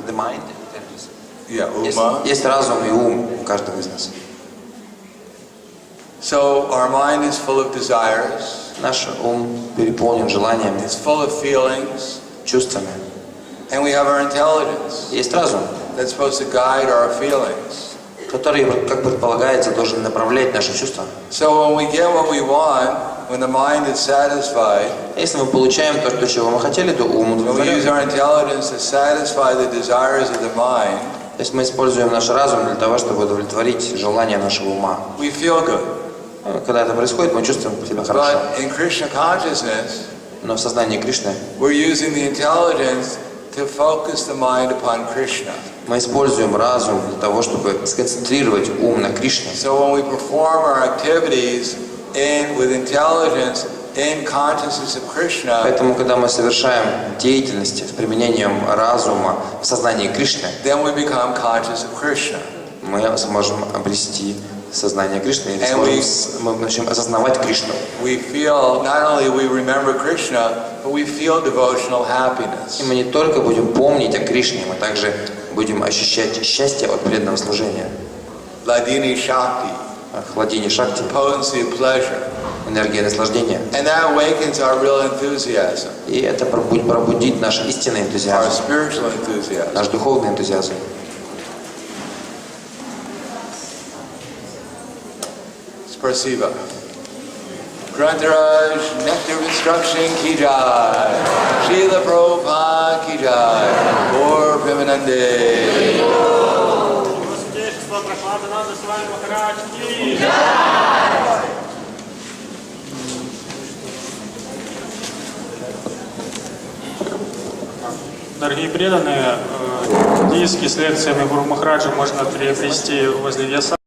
The mind? Yeah, Uma. Есть разум и ум у каждого из нас. So our mind is full of desires. Наш ум переполнен желаниями, It's full of feelings. чувствами. And we have our intelligence Есть разум, that's supposed to guide our feelings. который, как предполагается, должен направлять наши чувства. So when we get what we want, when the mind is satisfied, Если мы получаем то, чего мы хотели, то ум when we use удовлетворен. our intelligence to satisfy the desires of the mind, То есть мы используем наш разум для того, чтобы удовлетворить желания нашего ума. we feel good. Когда это происходит, мы чувствуем себя хорошо. But in Krishna consciousness, Но в сознании Кришны we're using the intelligence to focus the mind upon Krishna. мы используем разум для того, чтобы сконцентрировать ум на Кришне. So when we perform our activities with intelligence in consciousness of Krishna, Поэтому, когда мы совершаем деятельности с применением разума в сознании Кришны, then we become conscious of Krishna. мы сможем обрести сознание Кришны, или мы начнем осознавать Кришну. We feel, not only we remember Krishna, but we feel devotional happiness. И мы не только будем помнить о Кришне, мы также будем ощущать счастье от преданного служения. Ladini Shakti, Хладини Шакти, potency of pleasure. энергия наслаждения. And that awakens our real enthusiasm, И это пробудит наш истинный our энтузиазм, spiritual enthusiasm. наш духовный энтузиазм. Spasiba. Grantaraj, Nectar of Instruction ki jai. Srila Prabhupada ki jai. Gaur Premanande. Прахладананда Свами Махарадж ки. Дорогие преданные, диски с лекциями Гуру Махараджа можно приобрести возле Вьяса.